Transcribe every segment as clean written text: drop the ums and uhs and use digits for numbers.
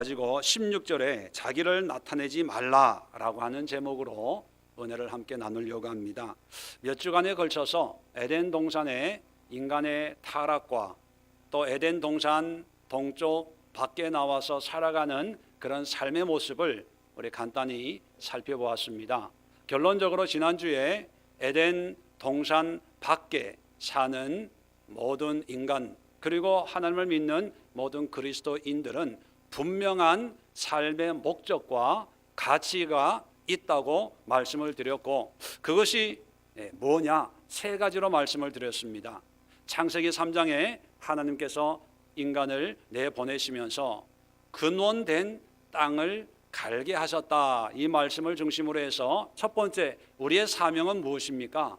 가지고 16절에 자기를 나타내지 말라라고 하는 제목으로 은혜를 함께 나누려고 합니다. 몇 주간에 걸쳐서 에덴 동산의 인간의 타락과 또 에덴 동산 동쪽 밖에 나와서 살아가는 그런 삶의 모습을 우리 간단히 살펴보았습니다. 결론적으로 지난주에 에덴 동산 밖에 사는 모든 인간 그리고 하나님을 믿는 모든 그리스도인들은 분명한 삶의 목적과 가치가 있다고 말씀을 드렸고, 그것이 뭐냐? 세 가지로 말씀을 드렸습니다. 창세기 3장에 하나님께서 인간을 내보내시면서 근원된 땅을 갈게 하셨다, 이 말씀을 중심으로 해서 첫 번째, 우리의 사명은 무엇입니까?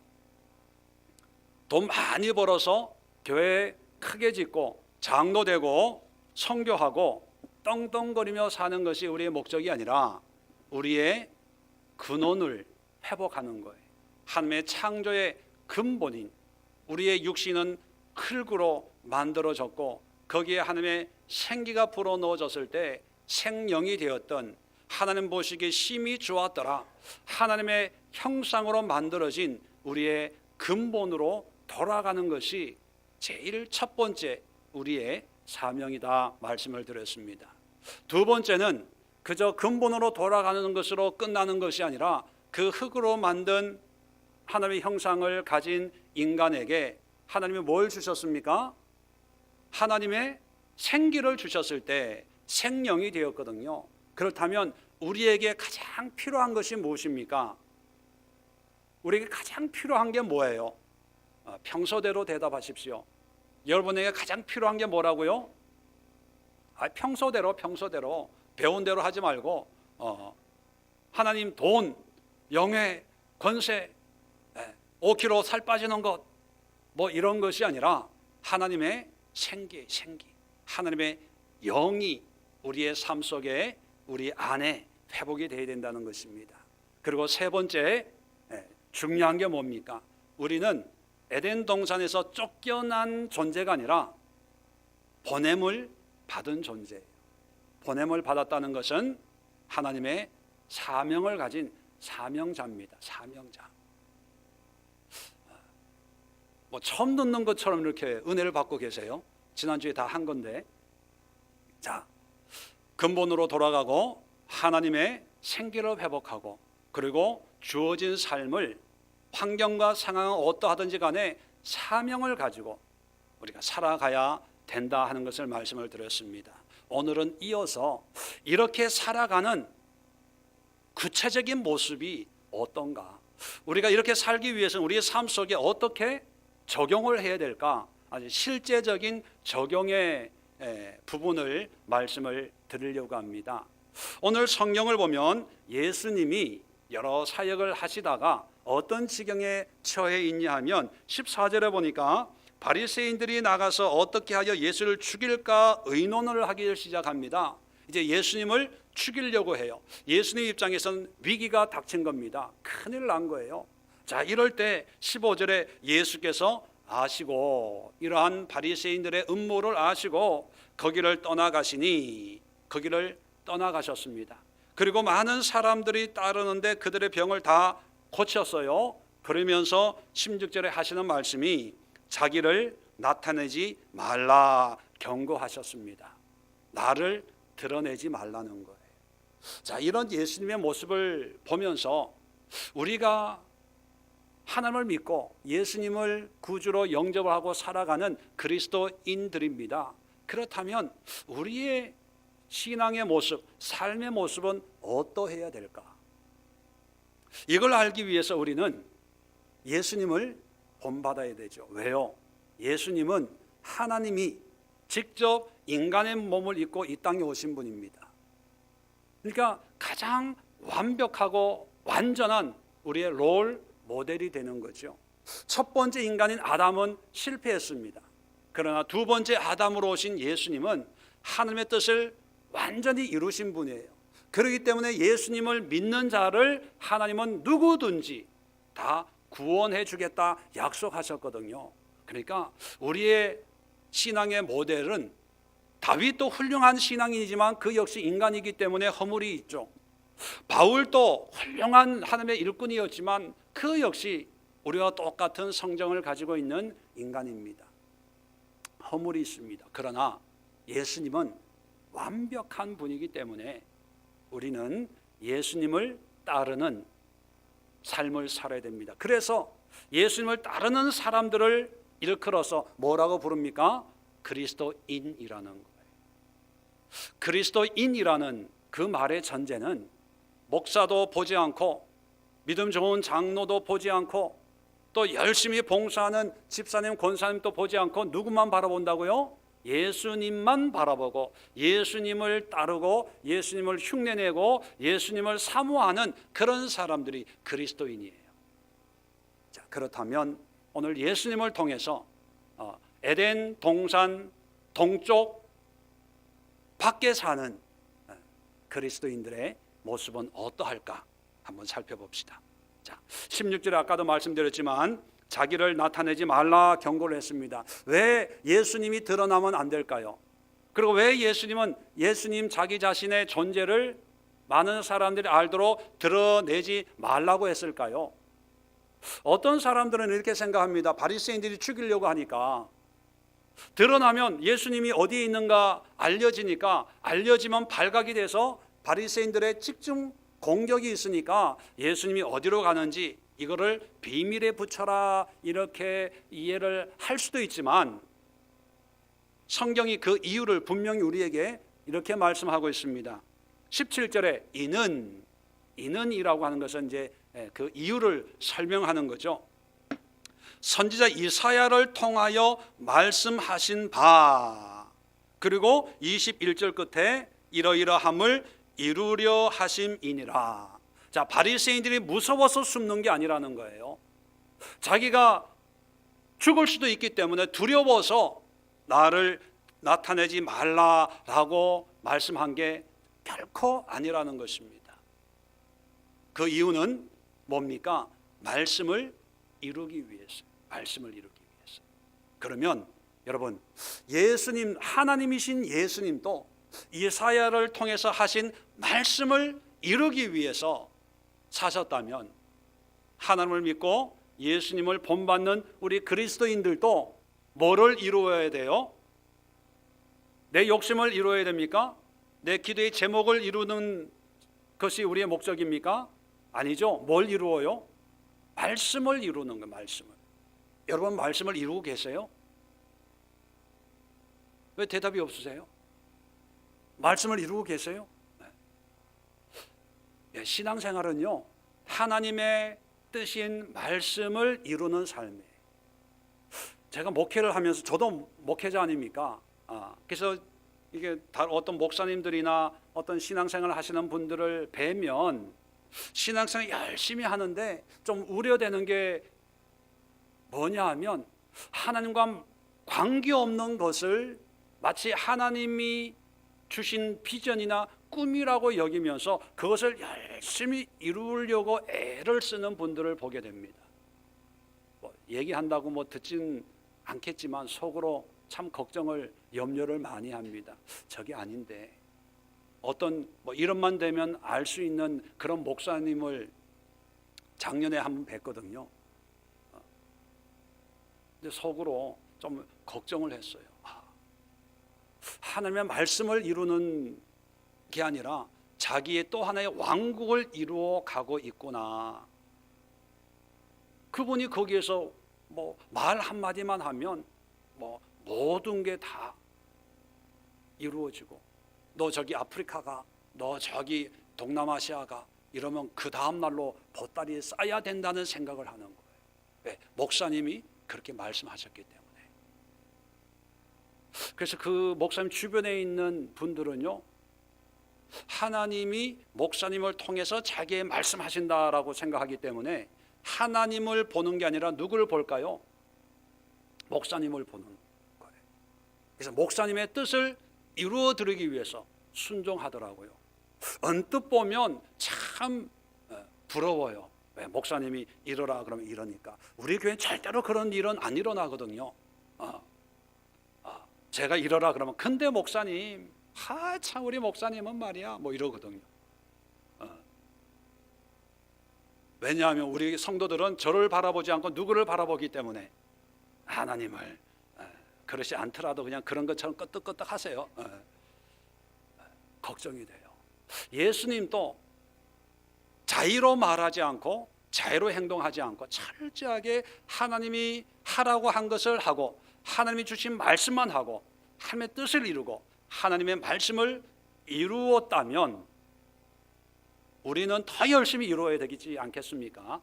돈 많이 벌어서 교회 크게 짓고 장로 되고 선교하고 떵떵거리며 사는 것이 우리의 목적이 아니라 우리의 근원을 회복하는 거예요. 하나님의 창조의 근본인 우리의 육신은 흙으로 만들어졌고 거기에 하나님의 생기가 불어넣어졌을 때 생명이 되었던, 하나님 보시기에 심히 좋았더라, 하나님의 형상으로 만들어진 우리의 근본으로 돌아가는 것이 제일 첫 번째 우리의 사명이다 말씀을 드렸습니다. 두 번째는 그저 근본으로 돌아가는 것으로 끝나는 것이 아니라 그 흙으로 만든 하나님의 형상을 가진 인간에게 하나님이 뭘 주셨습니까? 하나님의 생기를 주셨을 때 생명이 되었거든요. 그렇다면 우리에게 가장 필요한 것이 무엇입니까? 우리에게 가장 필요한 게 뭐예요? 평소대로 대답하십시오. 여러분에게 가장 필요한 게 뭐라고요? 평소대로 배운 대로 하지 말고 하나님 돈, 영예, 권세, 5kg 살 빠지는 것 뭐 이런 것이 아니라 하나님의 생기, 하나님의 영이 우리의 삶 속에 우리 안에 회복이 되어야 된다는 것입니다. 그리고 세 번째 중요한 게 뭡니까? 우리는 에덴 동산에서 쫓겨난 존재가 아니라 보냄을 받은 존재예요. 보냄을 받았다는 것은 하나님의 사명을 가진 사명자입니다. 사명자. 처음 듣는 것처럼 이렇게 은혜를 받고 계세요. 지난주에 다 한 건데, 자, 근본으로 돌아가고 하나님의 생기를 회복하고 그리고 주어진 삶을 환경과 상황은 어떠하든지 간에 사명을 가지고 우리가 살아가야 된다 하는 것을 말씀을 드렸습니다. 오늘은 이어서 이렇게 살아가는 구체적인 모습이 어떤가, 우리가 이렇게 살기 위해서는 우리의 삶 속에 어떻게 적용을 해야 될까, 아주 실제적인 적용의 부분을 말씀을 드리려고 합니다. 오늘 성경을 보면 예수님이 여러 사역을 하시다가 어떤 지경에 처해 있냐 하면 14절에 보니까 바리새인들이 나가서 어떻게 하여 예수를 죽일까 의논을 하기 시작합니다. 이제 예수님을 죽이려고 해요. 예수님 입장에서는 위기가 닥친 겁니다. 큰일 난 거예요. 자, 이럴 때 15절에 예수께서 아시고 이러한 바리새인들의 음모를 아시고 거기를 떠나가셨습니다. 그리고 많은 사람들이 따르는데 그들의 병을 다 고쳤어요. 그러면서 16절에 하시는 말씀이 자기를 나타내지 말라 경고하셨습니다. 나를 드러내지 말라는 거예요. 자, 이런 예수님의 모습을 보면서 우리가 하나님을 믿고 예수님을 구주로 영접을 하고 살아가는 그리스도인들입니다. 그렇다면 우리의 신앙의 모습, 삶의 모습은 어떠해야 될까? 이걸 알기 위해서 우리는 예수님을 본받아야 되죠. 왜요? 예수님은 하나님이 직접 인간의 몸을 입고 이 땅에 오신 분입니다. 그러니까 가장 완벽하고 완전한 우리의 롤 모델이 되는 거죠. 첫 번째 인간인 아담은 실패했습니다. 그러나 두 번째 아담으로 오신 예수님은 하나님의 뜻을 완전히 이루신 분이에요. 그렇기 때문에 예수님을 믿는 자를 하나님은 누구든지 다 구원해 주겠다 약속하셨거든요. 그러니까 우리의 신앙의 모델은 다윗도 훌륭한 신앙인이지만 그 역시 인간이기 때문에 허물이 있죠. 바울도 훌륭한 하나님의 일꾼이었지만 그 역시 우리와 똑같은 성정을 가지고 있는 인간입니다. 허물이 있습니다. 그러나 예수님은 완벽한 분이기 때문에 우리는 예수님을 따르는 삶을 살아야 됩니다. 그래서 예수님을 따르는 사람들을 일컬어서 뭐라고 부릅니까? 그리스도인이라는 거예요. 그리스도인이라는 그 말의 전제는 목사도 보지 않고 믿음 좋은 장로도 보지 않고 또 열심히 봉사하는 집사님, 권사님도 보지 않고 누구만 바라본다고요? 예수님만 바라보고 예수님을 따르고 예수님을 흉내내고 예수님을 사모하는 그런 사람들이 그리스도인이에요. 자, 그렇다면 오늘 예수님을 통해서 에덴 동산 동쪽 밖에 사는 그리스도인들의 모습은 어떠할까 한번 살펴봅시다. 자, 16절에 아까도 말씀드렸지만 자기를 나타내지 말라 경고를 했습니다. 왜 예수님이 드러나면 안 될까요? 그리고 왜 예수님 자기 자신의 존재를 많은 사람들이 알도록 드러내지 말라고 했을까요? 어떤 사람들은 이렇게 생각합니다. 바리새인들이 죽이려고 하니까 드러나면 예수님이 어디에 있는가 알려지니까 알려지면 발각이 돼서 바리새인들의 집중 공격이 있으니까 예수님이 어디로 가는지 이거를 비밀에 붙여라 이렇게 이해를 할 수도 있지만 성경이 그 이유를 분명히 우리에게 이렇게 말씀하고 있습니다. 17절에 이는이라고 하는 것은 이제 그 이유를 설명하는 거죠. 선지자 이사야를 통하여 말씀하신 바, 그리고 21절 끝에 이러이러함을 이루려 하심이니라. 자, 바리새인들이 무서워서 숨는 게 아니라는 거예요. 자기가 죽을 수도 있기 때문에 두려워서 나를 나타내지 말라라고 말씀한 게 결코 아니라는 것입니다. 그 이유는 뭡니까? 말씀을 이루기 위해서. 말씀을 이루기 위해서. 그러면 여러분, 예수님, 하나님이신 예수님도 이사야를 통해서 하신 말씀을 이루기 위해서 사셨다면 하나님을 믿고 예수님을 본받는 우리 그리스도인들도 뭐를 이루어야 돼요? 내 욕심을 이루어야 됩니까? 내 기도의 제목을 이루는 것이 우리의 목적입니까? 아니죠. 뭘 이루어요? 말씀을 이루는 거예요. 말씀을. 여러분 말씀을 이루고 계세요? 왜 대답이 없으세요? 말씀을 이루고 계세요? 네. 신앙생활은요, 하나님의 뜻인 말씀을 이루는 삶이에요. 제가 목회를 하면서 저도 목회자 아닙니까? 그래서 이게 어떤 목사님들이나 어떤 신앙생활을 하시는 분들을 뵈면 신앙생활 열심히 하는데 좀 우려되는 게 뭐냐 하면 하나님과 관계없는 것을 마치 하나님이 주신 비전이나 꿈이라고 여기면서 그것을 열심히 이루려고 애를 쓰는 분들을 보게 됩니다. 얘기한다고 듣진 않겠지만 속으로 참 걱정을 염려를 많이 합니다. 저게 아닌데 어떤 이름만 되면 알 수 있는 그런 목사님을 작년에 한번 뵀거든요. 근데 속으로 좀 걱정을 했어요. 하나님의 말씀을 이루는 게 아니라 자기의 또 하나의 왕국을 이루어 가고 있구나. 그분이 거기에서 말 한마디만 하면 모든 게 다 이루어지고, 너 저기 아프리카가, 너 저기 동남아시아가 이러면 그 다음 날로 보따리에 쌓여야 된다는 생각을 하는 거예요. 왜? 목사님이 그렇게 말씀하셨기 때문에. 그래서 그 목사님 주변에 있는 분들은요, 하나님이 목사님을 통해서 자기의 말씀하신다라고 생각하기 때문에 하나님을 보는 게 아니라 누구를 볼까요? 목사님을 보는 거예요. 그래서 목사님의 뜻을 이루어 드리기 위해서 순종하더라고요. 언뜻 보면 참 부러워요. 왜? 목사님이 이러라 그러면 이러니까. 우리 교회는 절대로 그런 일은 안 일어나거든요. 제가 이러라 그러면 근데 목사님, 참 우리 목사님은 말이야 뭐 이러거든요. 왜냐하면 우리 성도들은 저를 바라보지 않고 누구를 바라보기 때문에 하나님을 그렇지 않더라도 그냥 그런 것처럼 끄떡끄떡 하세요. 걱정이 돼요. 예수님도 자의로 말하지 않고 자의로 행동하지 않고 철저하게 하나님이 하라고 한 것을 하고 하나님이 주신 말씀만 하고 하나님의 뜻을 이루고 하나님의 말씀을 이루었다면 우리는 더 열심히 이루어야 되지 않겠습니까?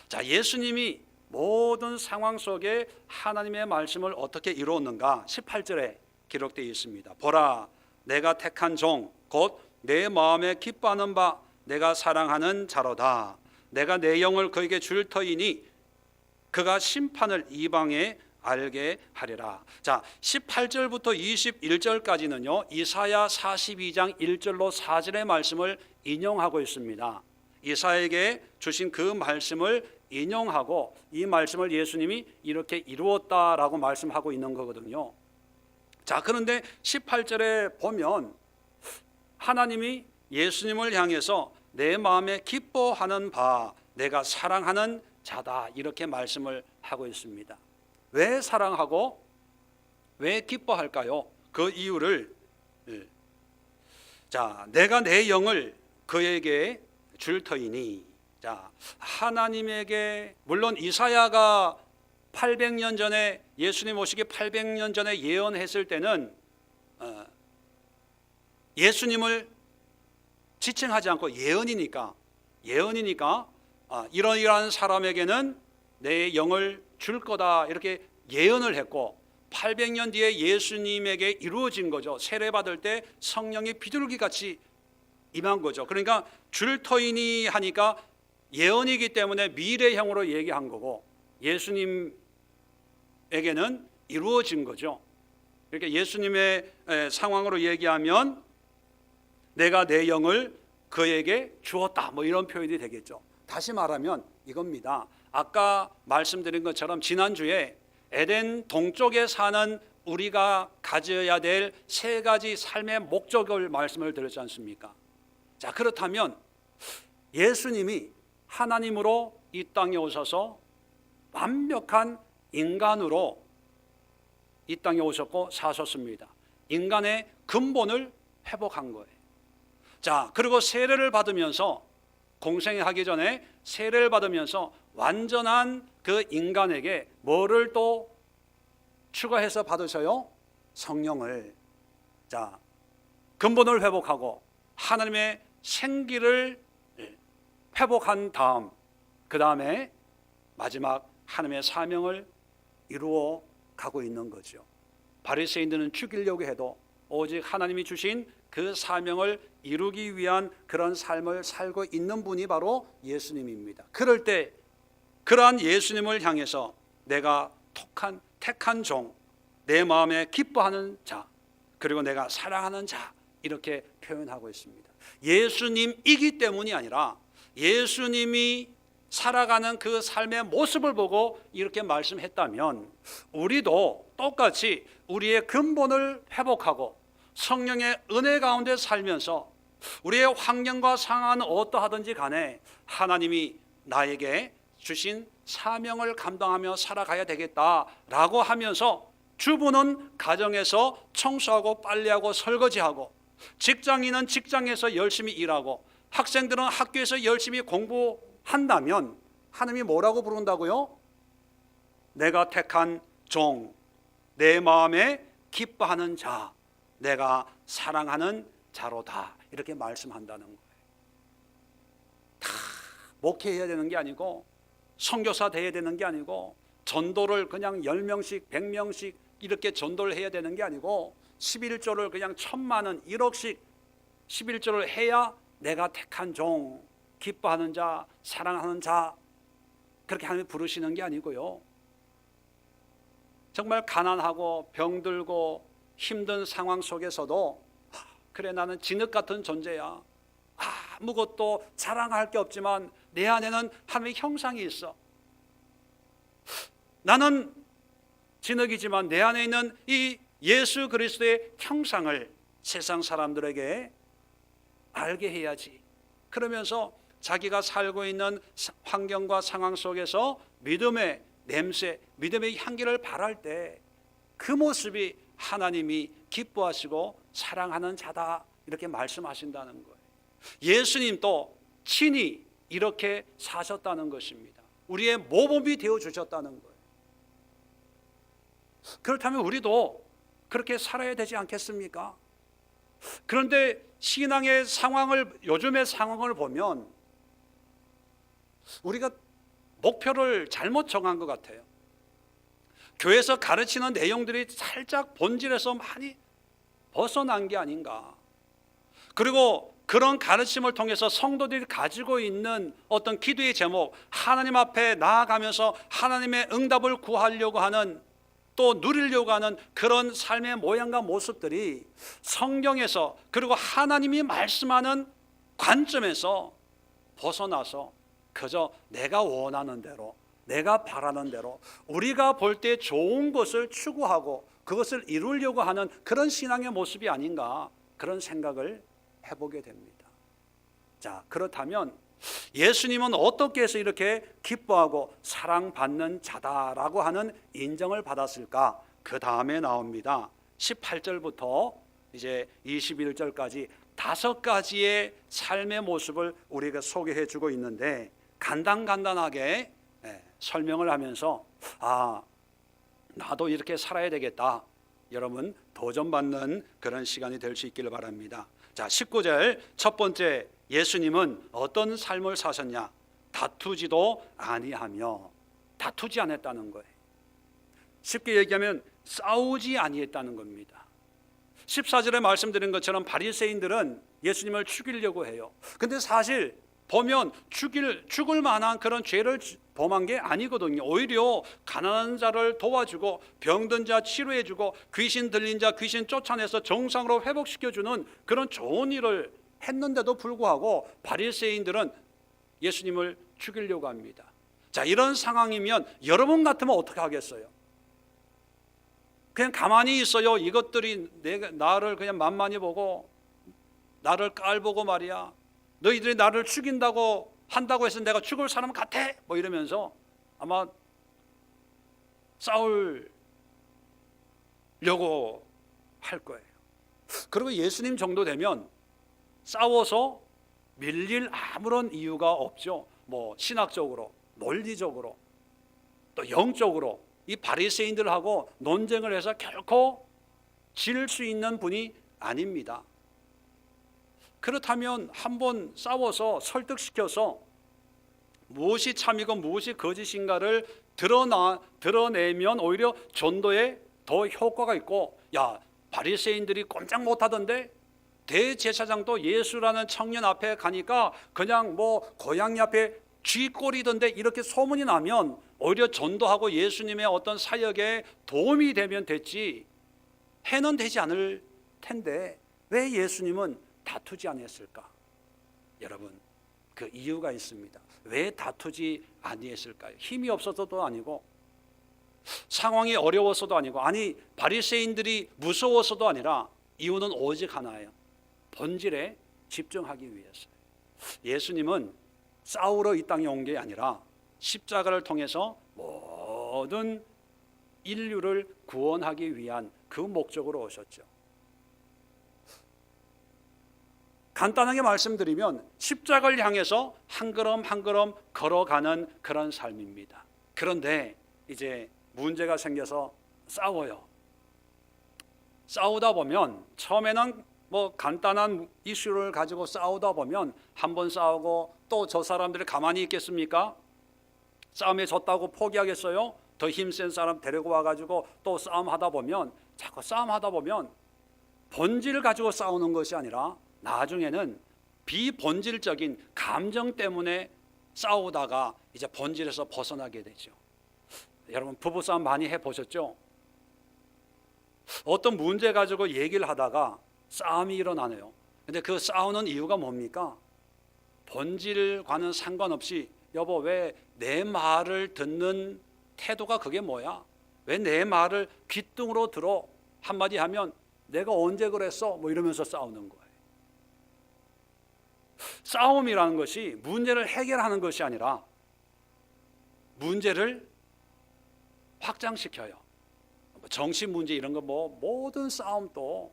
자, 예수님이 모든 상황 속에 하나님의 말씀을 어떻게 이루었는가 18절에 기록되어 있습니다. 보라, 내가 택한 종 곧 내 마음에 기뻐하는 바 내가 사랑하는 자로다. 내가 내 영을 그에게 줄 터이니 그가 심판을 이방에 알게 하리라. 자, 18절부터 21절까지는요 이사야 42장 1절로 4절의 말씀을 인용하고 있습니다. 이사야에게 주신 그 말씀을 인용하고 이 말씀을 예수님이 이렇게 이루었다라고 말씀하고 있는 거거든요. 자, 그런데 18절에 보면 하나님이 예수님을 향해서 내 마음에 기뻐하는 바 내가 사랑하는 자다 이렇게 말씀을 하고 있습니다. 왜 사랑하고 왜 기뻐할까요? 그 이유를 자, 내가 내 영을 그에게 줄 터이니. 자, 하나님에게 물론 이사야가 800년 전에 예수님 오시기 800년 전에 예언했을 때는 예수님을 지칭하지 않고 예언이니까 이러이러한 사람에게는 내 영을 줄 거다 이렇게 예언을 했고 800년 뒤에 예수님에게 이루어진 거죠. 세례받을 때 성령이 비둘기같이 임한 거죠. 그러니까 줄 터이니 하니까 예언이기 때문에 미래형으로 얘기한 거고 예수님에게는 이루어진 거죠. 이렇게 예수님의 상황으로 얘기하면 내가 내 영을 그에게 주었다 뭐 이런 표현이 되겠죠. 다시 말하면 이겁니다. 아까 말씀드린 것처럼 지난주에 에덴 동쪽에 사는 우리가 가져야 될 세 가지 삶의 목적을 말씀을 드렸지 않습니까? 자, 그렇다면 예수님이 하나님으로 이 땅에 오셔서 완벽한 인간으로 이 땅에 오셨고 사셨습니다. 인간의 근본을 회복한 거예요. 자, 그리고 세례를 받으면서 공생하기 전에 세례를 받으면서 완전한 그 인간에게 뭐를 또 추가해서 받으셔요? 성령을. 자, 근본을 회복하고 하나님의 생기를 회복한 다음 그 다음에 마지막 하나님의 사명을 이루어 가고 있는 거죠. 바리새인들은 죽이려고 해도 오직 하나님이 주신 그 사명을 이루기 위한 그런 삶을 살고 있는 분이 바로 예수님입니다. 그럴 때 그러한 예수님을 향해서 내가 택한 종, 내 마음에 기뻐하는 자, 그리고 내가 사랑하는 자 이렇게 표현하고 있습니다. 예수님이기 때문이 아니라 예수님이 살아가는 그 삶의 모습을 보고 이렇게 말씀했다면 우리도 똑같이 우리의 근본을 회복하고 성령의 은혜 가운데 살면서 우리의 환경과 상황은 어떠하든지 간에 하나님이 나에게 주신 사명을 감당하며 살아가야 되겠다라고 하면서 주부는 가정에서 청소하고 빨래하고 설거지하고 직장인은 직장에서 열심히 일하고 학생들은 학교에서 열심히 공부한다면 하나님이 뭐라고 부른다고요? 내가 택한 종, 내 마음에 기뻐하는 자, 내가 사랑하는 자로다 이렇게 말씀한다는 거예요. 다 목회해야 되는 게 아니고 선교사 돼야 되는 게 아니고 전도를 그냥 10명씩 100명씩 이렇게 전도를 해야 되는 게 아니고 11조를 그냥 1000만원 1억씩 11조를 해야 내가 택한 종, 기뻐하는 자, 사랑하는 자 그렇게 하나님이 부르시는 게 아니고요. 정말 가난하고 병들고 힘든 상황 속에서도 그래 나는 진흙 같은 존재야. 아무것도 자랑할 게 없지만 내 안에는 하나님의 형상이 있어. 나는 진흙이지만 내 안에 있는 이 예수 그리스도의 형상을 세상 사람들에게 알게 해야지. 그러면서 자기가 살고 있는 환경과 상황 속에서 믿음의 냄새, 믿음의 향기를 발할 때 그 모습이 하나님이 기뻐하시고 사랑하는 자다, 이렇게 말씀하신다는 거예요. 예수님도 친히 이렇게 사셨다는 것입니다. 우리의 모범이 되어주셨다는 거예요. 그렇다면 우리도 그렇게 살아야 되지 않겠습니까? 그런데 신앙의 상황을, 요즘의 상황을 보면 우리가 목표를 잘못 정한 것 같아요. 교회에서 가르치는 내용들이 살짝 본질에서 많이 벗어난 게 아닌가. 그리고 그런 가르침을 통해서 성도들이 가지고 있는 어떤 기도의 제목, 하나님 앞에 나아가면서 하나님의 응답을 구하려고 하는, 또 누리려고 하는 그런 삶의 모양과 모습들이 성경에서, 그리고 하나님이 말씀하는 관점에서 벗어나서 그저 내가 원하는 대로, 내가 바라는 대로, 우리가 볼 때 좋은 것을 추구하고 그것을 이루려고 하는 그런 신앙의 모습이 아닌가, 그런 생각을 해보게 됩니다. 자, 그렇다면 예수님은 어떻게 해서 이렇게 기뻐하고 사랑받는 자다라고 하는 인정을 받았을까? 그 다음에 나옵니다. 18절부터 이제 21절까지 5가지의 삶의 모습을 우리가 소개해 주고 있는데, 간단하게 설명을 하면서 나도 이렇게 살아야 되겠다, 여러분 도전받는 그런 시간이 될 수 있기를 바랍니다. 자, 19절 첫 번째, 예수님은 어떤 삶을 사셨냐? 다투지도 아니하며. 다투지 않았다는 거예요. 쉽게 얘기하면 싸우지 아니했다는 겁니다. 14절에 말씀드린 것처럼 바리새인들은 예수님을 죽이려고 해요. 근데 사실 보면 죽을 만한 그런 죄를 범한 게 아니거든요. 오히려 가난한 자를 도와주고 병든 자 치료해주고 귀신 들린 자 귀신 쫓아내서 정상으로 회복시켜주는 그런 좋은 일을 했는데도 불구하고 바리새인들은 예수님을 죽이려고 합니다. 자, 이런 상황이면 여러분 같으면 어떻게 하겠어요? 그냥 가만히 있어요? 이것들이 나를 그냥 만만히 보고 나를 깔보고 말이야, 너희들이 나를 죽인다고 한다고 해서 내가 죽을 사람 같아? 뭐 이러면서 아마 싸우려고 할 거예요. 그리고 예수님 정도 되면 싸워서 밀릴 아무런 이유가 없죠. 뭐 신학적으로, 논리적으로, 또 영적으로 이 바리새인들하고 논쟁을 해서 결코 질 수 있는 분이 아닙니다. 그렇다면 한번 싸워서 설득시켜서 무엇이 참이고 무엇이 거짓인가를 드러내면 오히려 전도에 더 효과가 있고, 야, 바리새인들이 꼼짝 못하던데 대제사장도 예수라는 청년 앞에 가니까 그냥 뭐 고양이 앞에 쥐꼬리던데, 이렇게 소문이 나면 오히려 전도하고 예수님의 어떤 사역에 도움이 되면 됐지, 해는 되지 않을 텐데 왜 예수님은 다투지 아니했을까? 여러분, 그 이유가 있습니다. 왜 다투지 아니했을까요? 힘이 없어서도 아니고, 상황이 어려워서도 아니고, 아니 바리새인들이 무서워서도 아니라 이유는 오직 하나예요. 본질에 집중하기 위해서요. 예수님은 싸우러 이 땅에 온 게 아니라 십자가를 통해서 모든 인류를 구원하기 위한 그 목적으로 오셨죠. 간단하게 말씀드리면 십자가를 향해서 한 걸음 한 걸음 걸어가는 그런 삶입니다. 그런데 이제 문제가 생겨서 싸워요. 싸우다 보면 처음에는 뭐 간단한 이슈를 가지고 싸우다 보면 한 번 싸우고 또 저 사람들이 가만히 있겠습니까? 싸움에 졌다고 포기하겠어요? 더 힘센 사람 데리고 와가지고 또 싸움하다 보면, 자꾸 싸움하다 보면 본질을 가지고 싸우는 것이 아니라 나중에는 비본질적인 감정 때문에 싸우다가 이제 본질에서 벗어나게 되죠. 여러분 부부싸움 많이 해보셨죠? 어떤 문제 가지고 얘기를 하다가 싸움이 일어나네요. 근데 그 싸우는 이유가 뭡니까? 본질과는 상관없이, 여보 왜 내 말을 듣는 태도가 그게 뭐야? 왜 내 말을 귓등으로 들어? 한마디 하면 내가 언제 그랬어? 뭐 이러면서 싸우는 거예요. 싸움이라는 것이 문제를 해결하는 것이 아니라 문제를 확장시켜요. 정신 문제 이런 거 뭐 모든 싸움도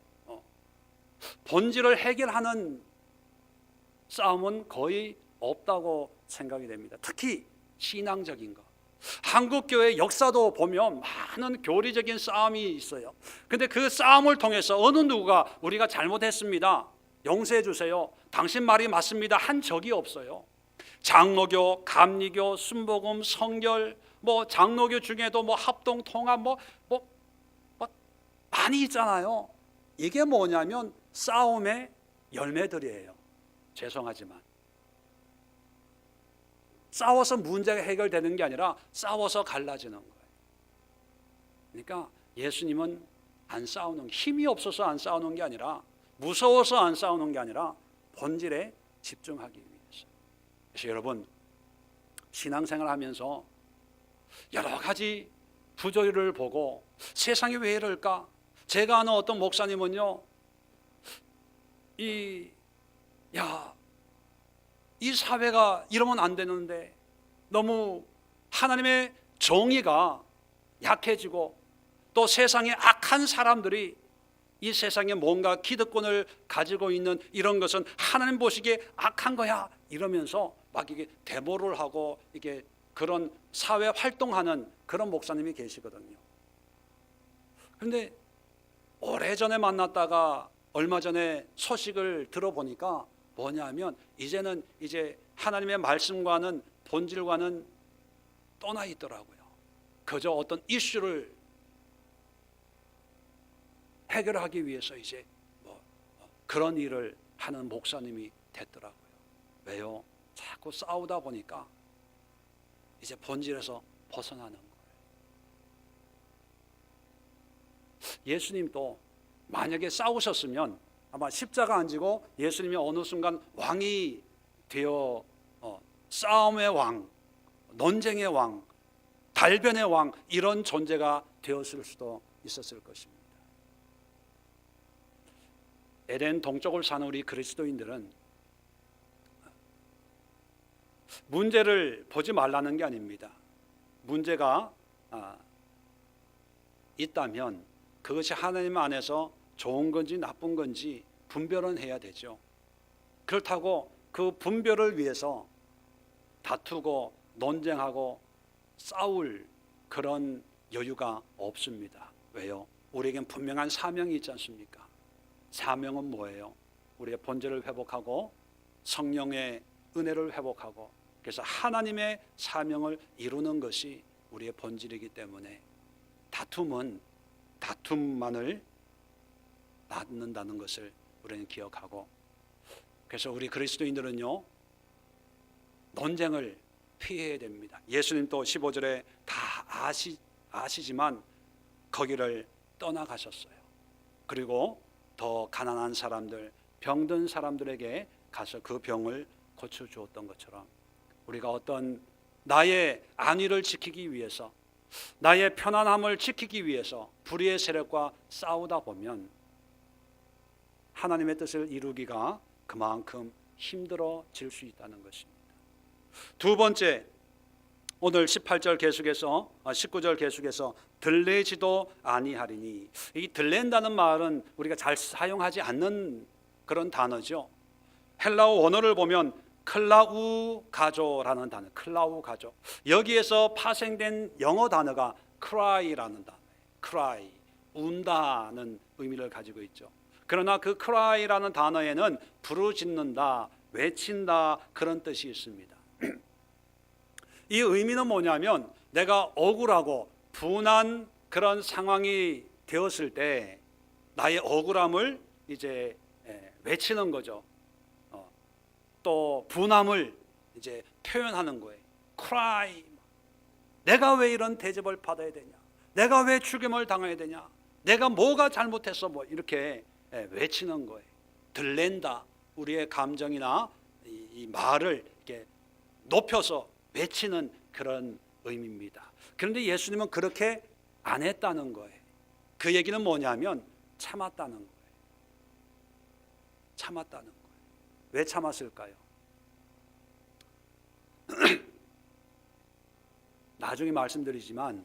본질을 해결하는 싸움은 거의 없다고 생각이 됩니다. 특히 신앙적인 것. 한국 교회 역사도 보면 많은 교리적인 싸움이 있어요. 근데 그 싸움을 통해서 어느 누구가 우리가 잘못했습니다, 용서해 주세요, 당신 말이 맞습니다 한 적이 없어요. 장로교, 감리교, 순복음, 성결, 뭐 장로교 중에도 뭐 합동 통합 뭐 많이 있잖아요. 이게 뭐냐면 싸움의 열매들이에요. 죄송하지만 싸워서 문제가 해결되는 게 아니라 싸워서 갈라지는 거예요. 그러니까 예수님은 안 싸우는, 힘이 없어서 안 싸우는 게 아니라, 무서워서 안 싸우는 게 아니라 본질에 집중하기 위해서. 그래서 여러분, 신앙생활 하면서 여러 가지 부조리를 보고 세상이 왜 이럴까? 제가 아는 어떤 목사님은요, 이 사회가 이러면 안 되는데 너무 하나님의 정의가 약해지고 또 세상에 악한 사람들이 이 세상에 뭔가 기득권을 가지고 있는 이런 것은 하나님 보시기에 악한 거야 이러면서 막 이게 데모를 하고 이게 그런 사회 활동하는 그런 목사님이 계시거든요. 그런데 오래전에 만났다가 얼마 전에 소식을 들어보니까 뭐냐면 이제는 이제 하나님의 말씀과는 본질과는 떠나 있더라고요. 그저 어떤 이슈를 해결하기 위해서 이제 그런 일을 하는 목사님이 됐더라고요. 왜요? 자꾸 싸우다 보니까 이제 본질에서 벗어나는 거예요. 예수님도 만약에 싸우셨으면 아마 십자가 안 지고 예수님이 어느 순간 왕이 되어 싸움의 왕, 논쟁의 왕, 달변의 왕 이런 존재가 되었을 수도 있었을 것입니다. 에덴 동쪽을 사는 우리 그리스도인들은 문제를 보지 말라는 게 아닙니다. 문제가 있다면 그것이 하나님 안에서 좋은 건지 나쁜 건지 분별은 해야 되죠. 그렇다고 그 분별을 위해서 다투고 논쟁하고 싸울 그런 여유가 없습니다. 왜요? 우리에겐 분명한 사명이 있지 않습니까? 사명은 뭐예요? 우리의 본질을 회복하고 성령의 은혜를 회복하고 그래서 하나님의 사명을 이루는 것이 우리의 본질이기 때문에 다툼은 다툼만을 낳는다는 것을 우리는 기억하고, 그래서 우리 그리스도인들은요 논쟁을 피해야 됩니다. 예수님도 15절에 다 아시지만 거기를 떠나가셨어요. 그리고 더 가난한 사람들, 병든 사람들에게 가서 그 병을 고쳐주었던 것처럼 우리가 어떤 나의 안위를 지키기 위해서, 나의 편안함을 지키기 위해서 불의의 세력과 싸우다 보면 하나님의 뜻을 이루기가 그만큼 힘들어질 수 있다는 것입니다. 두 번째, 오늘 18절 계속해서 19절 계속해서 들레지도 아니하리니, 이 들렌다는 말은 우리가 잘 사용하지 않는 그런 단어죠. 헬라어 원어를 보면 클라우가조라는 단어, 클라우가조. 여기에서 파생된 영어 단어가 cry라는 단어예요. cry, 운다는 의미를 가지고 있죠. 그러나 그 cry라는 단어에는 부르짖는다, 외친다 그런 뜻이 있습니다. 이 의미는 뭐냐면 내가 억울하고 분한 그런 상황이 되었을 때 나의 억울함을 이제 외치는 거죠. 또 분함을 이제 표현하는 거예요. cry. 내가 왜 이런 대접을 받아야 되냐? 내가 왜 죽임을 당해야 되냐? 내가 뭐가 잘못했어? 뭐 이렇게 외치는 거예요. 들렌다. 우리의 감정이나 이 말을 이렇게 높여서 외치는 그런 의미입니다. 그런데 예수님은 그렇게 안 했다는 거예요. 그 얘기는 뭐냐면 참았다는 거예요. 참았다는 거예요. 왜 참았을까요? 나중에 말씀드리지만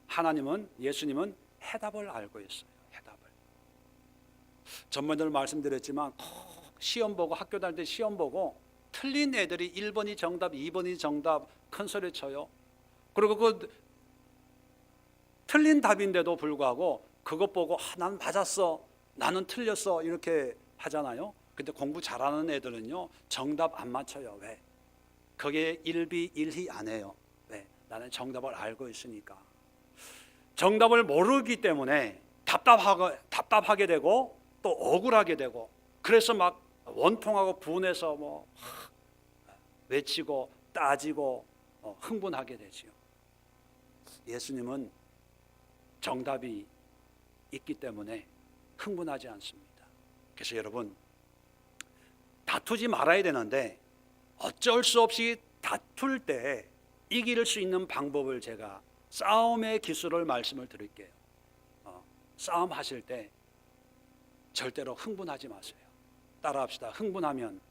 하나님은, 예수님은 해답을 알고 있어요. 해답을. 전번에도 말씀드렸지만 시험 보고, 학교 다닐 때 시험 보고 틀린 애들이 1번이 정답, 2번이 정답 큰 소리 쳐요. 그리고 그 틀린 답인데도 불구하고 그것 보고 난 맞았어, 나는 틀렸어 이렇게 하잖아요. 근데 공부 잘하는 애들은요 정답 안 맞춰요. 왜? 그게 일비일희 안 해요. 왜? 나는 정답을 알고 있으니까. 정답을 모르기 때문에 답답하게 되고 또 억울하게 되고, 그래서 막 원통하고 분해서 뭐 외치고 따지고 흥분하게 되지요. 예수님은 정답이 있기 때문에 흥분하지 않습니다. 그래서 여러분, 다투지 말아야 되는데 어쩔 수 없이 다툴 때 이길 수 있는 방법을 제가 싸움의 기술을 말씀을 드릴게요. 싸움 하실 때 절대로 흥분하지 마세요. 따라합시다. 흥분하면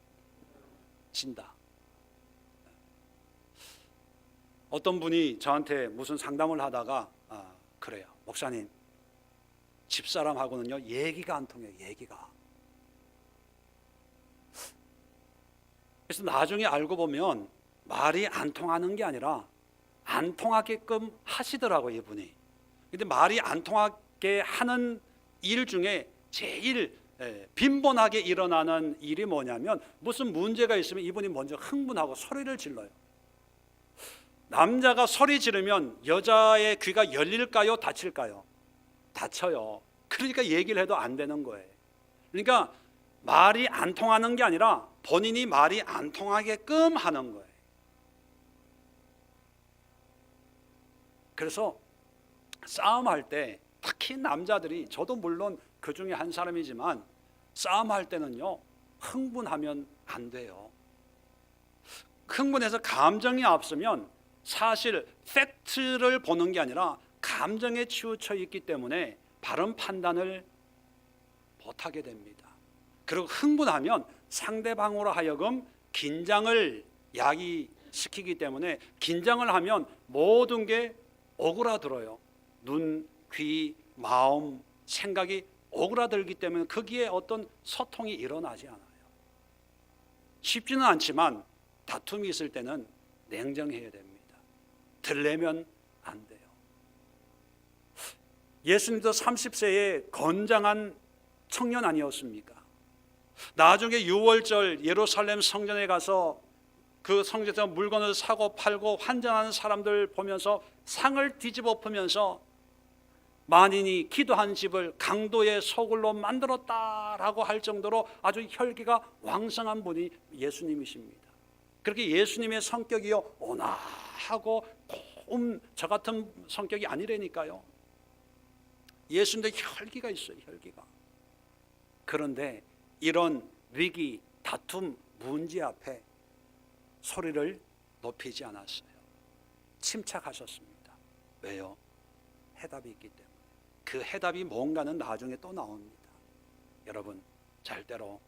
진다. 어떤 분이 저한테 무슨 상담을 하다가 그래요. 목사님, 집사람하고는요 얘기가 안 통해요. 얘기가. 그래서 나중에 알고 보면 말이 안 통하는 게 아니라 안 통하게끔 하시더라고요, 이분이. 근데 말이 안 통하게 하는 일 중에 제일 빈번하게 일어나는 일이 뭐냐면, 무슨 문제가 있으면 이분이 먼저 흥분하고 소리를 질러요. 남자가 소리 지르면 여자의 귀가 열릴까요? 닫힐까요? 닫혀요. 그러니까 얘기를 해도 안 되는 거예요. 그러니까 말이 안 통하는 게 아니라 본인이 말이 안 통하게끔 하는 거예요. 그래서 싸움할 때 특히 남자들이, 저도 물론 그 중에 한 사람이지만 싸움할 때는요 흥분하면 안 돼요. 흥분해서 감정이 앞서면 사실 팩트를 보는 게 아니라 감정에 치우쳐 있기 때문에 바른 판단을 못하게 됩니다. 그리고 흥분하면 상대방으로 하여금 긴장을 야기시키기 때문에, 긴장을 하면 모든 게 오그라들어요. 눈, 귀, 마음, 생각이 오그라들기 때문에 거기에 어떤 소통이 일어나지 않아요. 쉽지는 않지만 다툼이 있을 때는 냉정해야 됩니다. 들려면 안 돼요. 예수님도 30세에 건장한 청년 아니었습니까? 나중에 유월절 예루살렘 성전에 가서 그 성전에서 물건을 사고 팔고 환전하는 사람들 보면서 상을 뒤집어 엎으면서 만인이 기도한 집을 강도의 소굴로 만들었다라고 할 정도로 아주 혈기가 왕성한 분이 예수님이십니다. 그렇게 예수님의 성격이요 온화하고 저 같은 성격이 아니라니까요. 예수님도 혈기가 있어요. 혈기가. 그런데 이런 위기, 다툼, 문제 앞에 소리를 높이지 않았어요. 침착하셨습니다. 왜요? 해답이 있기 때문에. 그 해답이 뭔가는 나중에 또 나옵니다. 여러분, 절대로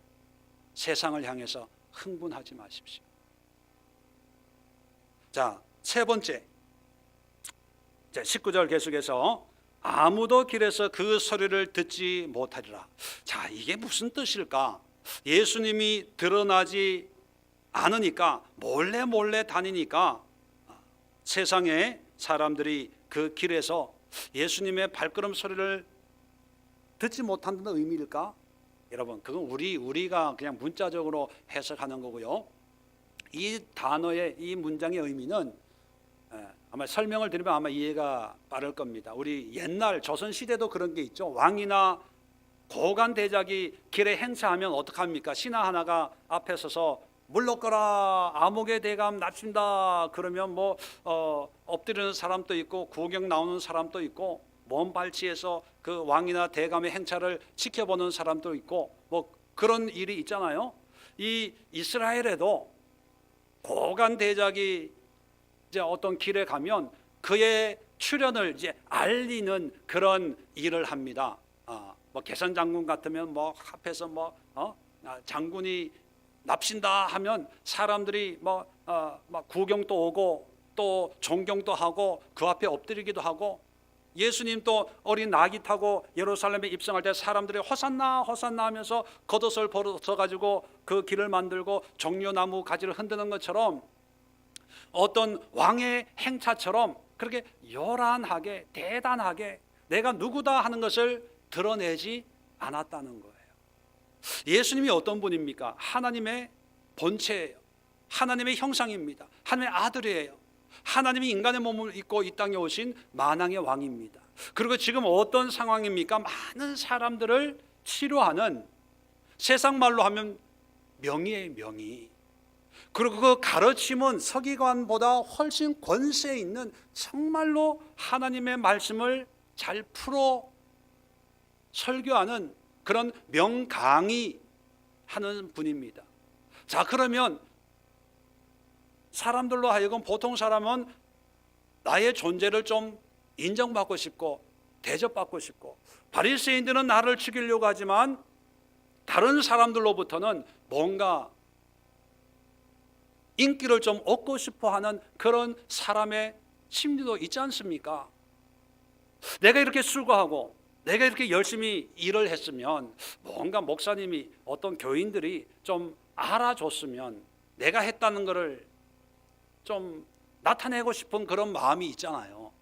세상을 향해서 흥분하지 마십시오. 자, 세 번째, 19절 계속해서 아무도 길에서 그 소리를 듣지 못하리라. 자, 이게 무슨 뜻일까? 예수님이 드러나지 않으니까 몰래 다니니까 세상에 사람들이 그 길에서 예수님의 발걸음 소리를 듣지 못한다는 의미일까? 여러분, 그건 우리가 그냥 문자적으로 해석하는 거고요. 이 단어의, 이 문장의 의미는 아마 설명을 드리면 아마 이해가 빠를 겁니다. 우리 옛날 조선시대도 그런 게 있죠. 왕이나 고관 대작이 길에 행차하면 어떡합니까? 신하 하나가 앞에 서서 물러거라, 암흑의 대감 납친다 그러면 뭐 엎드리는 사람도 있고 구경 나오는 사람도 있고 먼 발치에서 그 왕이나 대감의 행차를 지켜보는 사람도 있고 뭐 그런 일이 있잖아요. 이 이스라엘에도 고관 대작이 이제 어떤 길에 가면 그의 출현을 이제 알리는 그런 일을 합니다. 뭐 개선 장군 같으면 뭐 앞에서 장군이 납신다 하면 사람들이 막 구경도 오고 또 존경도 하고 그 앞에 엎드리기도 하고, 예수님 또 어린 나귀 타고 예루살렘에 입성할 때 사람들이 호산나 호산나 하면서 겉옷을 벗어 가지고 그 길을 만들고 종려나무 가지를 흔드는 것처럼 어떤 왕의 행차처럼 그렇게 요란하게 대단하게 내가 누구다 하는 것을 드러내지 않았다는 거예요. 예수님이 어떤 분입니까? 하나님의 본체예요. 하나님의 형상입니다. 하나님의 아들이에요. 하나님이 인간의 몸을 입고 이 땅에 오신 만왕의 왕입니다. 그리고 지금 어떤 상황입니까? 많은 사람들을 치료하는, 세상 말로 하면 명의예요, 명의. 그리고 그 가르침은 서기관보다 훨씬 권세 있는, 정말로 하나님의 말씀을 잘 풀어 설교하는 그런 명강의 하는 분입니다. 자, 그러면 사람들로 하여금, 보통 사람은 나의 존재를 좀 인정받고 싶고 대접받고 싶고, 바리새인들은 나를 죽이려고 하지만 다른 사람들로부터는 뭔가 인기를 좀 얻고 싶어 하는 그런 사람의 심리도 있지 않습니까? 내가 이렇게 수고하고 내가 이렇게 열심히 일을 했으면 뭔가 목사님이, 어떤 교인들이 좀 알아줬으면 내가 했다는 것을 좀 나타내고 싶은 그런 마음이 있잖아요.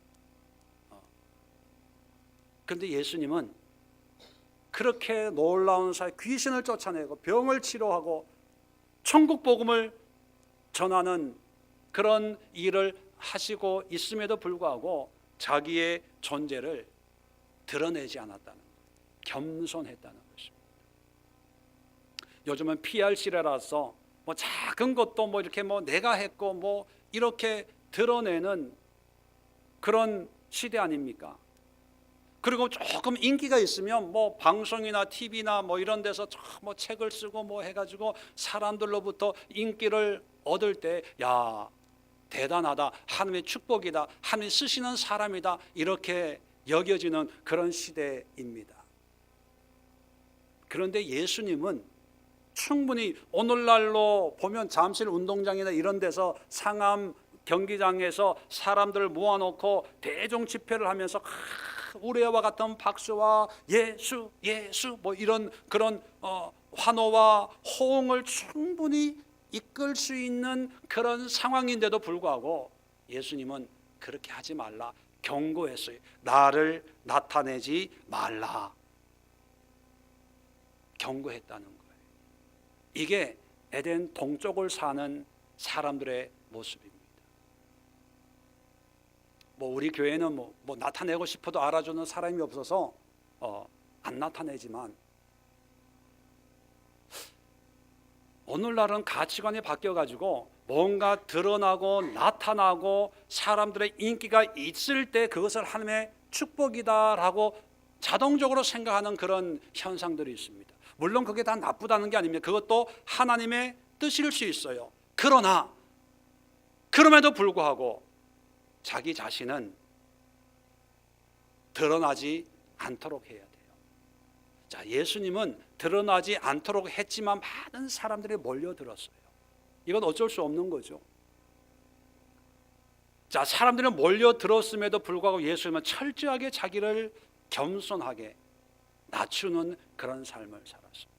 그런데 예수님은 그렇게 놀라운 사회, 귀신을 쫓아내고 병을 치료하고 천국 복음을 전하는 그런 일을 하시고 있음에도 불구하고 자기의 존재를 드러내지 않았다는 거예요. 겸손했다는 것입니다. 요즘은 PR 시대라서 뭐 작은 것도 뭐 이렇게 뭐 내가 했고 뭐 이렇게 드러내는 그런 시대 아닙니까? 그리고 조금 인기가 있으면 뭐 방송이나 TV나 뭐 이런 데서 뭐 책을 쓰고 뭐 해가지고 사람들로부터 인기를 얻을 때, 야, 대단하다, 하나님의 축복이다, 하나님이 쓰시는 사람이다, 이렇게 여겨지는 그런 시대입니다. 그런데 예수님은 충분히 오늘날로 보면 잠실 운동장이나 이런 데서, 상암 경기장에서 사람들을 모아놓고 대중 집회를 하면서 우레와 같은 박수와 예수 예수 뭐 이런 그런 환호와 호응을 충분히 이끌 수 있는 그런 상황인데도 불구하고 예수님은 그렇게 하지 말라 경고했어요. 나를 나타내지 말라 경고했다는 거예요. 이게 에덴 동쪽을 사는 사람들의 모습입니다. 뭐 우리 교회는 뭐 나타내고 싶어도 알아주는 사람이 없어서 안 나타내지만, 오늘날은 가치관이 바뀌어가지고 뭔가 드러나고 나타나고 사람들의 인기가 있을 때 그것을 하나님의 축복이다라고 자동적으로 생각하는 그런 현상들이 있습니다. 물론 그게 다 나쁘다는 게 아닙니다. 그것도 하나님의 뜻일 수 있어요. 그러나 그럼에도 불구하고 자기 자신은 드러나지 않도록 해야 돼요. 자, 예수님은 드러나지 않도록 했지만 많은 사람들이 몰려들었어요. 이건 어쩔 수 없는 거죠. 자, 사람들이 몰려들었음에도 불구하고 예수님은 철저하게 자기를 겸손하게 낮추는 그런 삶을 살았습니다.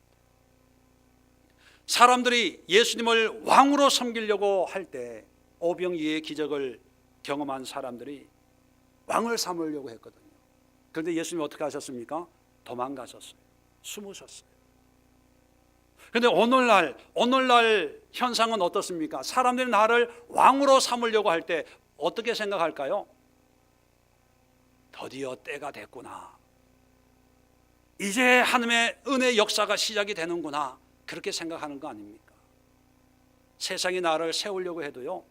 사람들이 예수님을 왕으로 섬기려고 할 때 오병이어의 기적을 경험한 사람들이 왕을 삼으려고 했거든요. 그런데 예수님이 어떻게 하셨습니까? 도망가셨어요. 숨으셨어요. 그런데 오늘날 현상은 어떻습니까? 사람들이 나를 왕으로 삼으려고 할 때 어떻게 생각할까요? 드디어 때가 됐구나. 이제 하나님의 은혜 역사가 시작이 되는구나. 그렇게 생각하는 거 아닙니까? 세상이 나를 세우려고 해도요,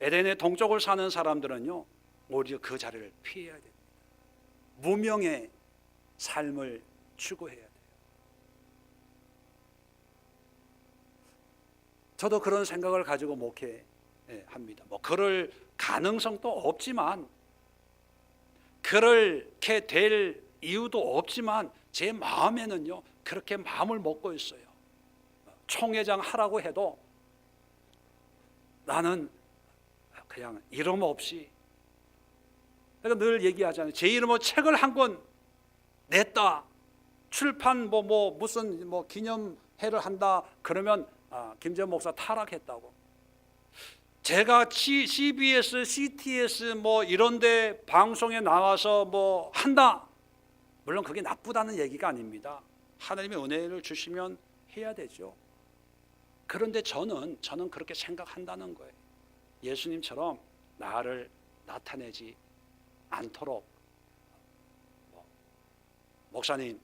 에덴의 동쪽을 사는 사람들은요, 오히려 그 자리를 피해야 됩니다. 무명의 삶을 추구해야 돼요. 저도 그런 생각을 가지고 목회합니다. 뭐 그럴 가능성도 없지만 그렇게 될 이유도 없지만 제 마음에는요 그렇게 마음을 먹고 있어요. 총회장 하라고 해도 나는 그냥 이름 없이, 내가 늘 얘기하잖아요. 제 이름으로 책을 한 권 냈다, 출판 무슨 기념회를 한다 그러면 김재원 목사 타락했다고. 제가 CBS, CTS 이런데 방송에 나와서 한다, 물론 그게 나쁘다는 얘기가 아닙니다. 하나님의 은혜를 주시면 해야 되죠. 그런데 저는 그렇게 생각한다는 거예요. 예수님처럼 나를 나타내지 않도록. 목사님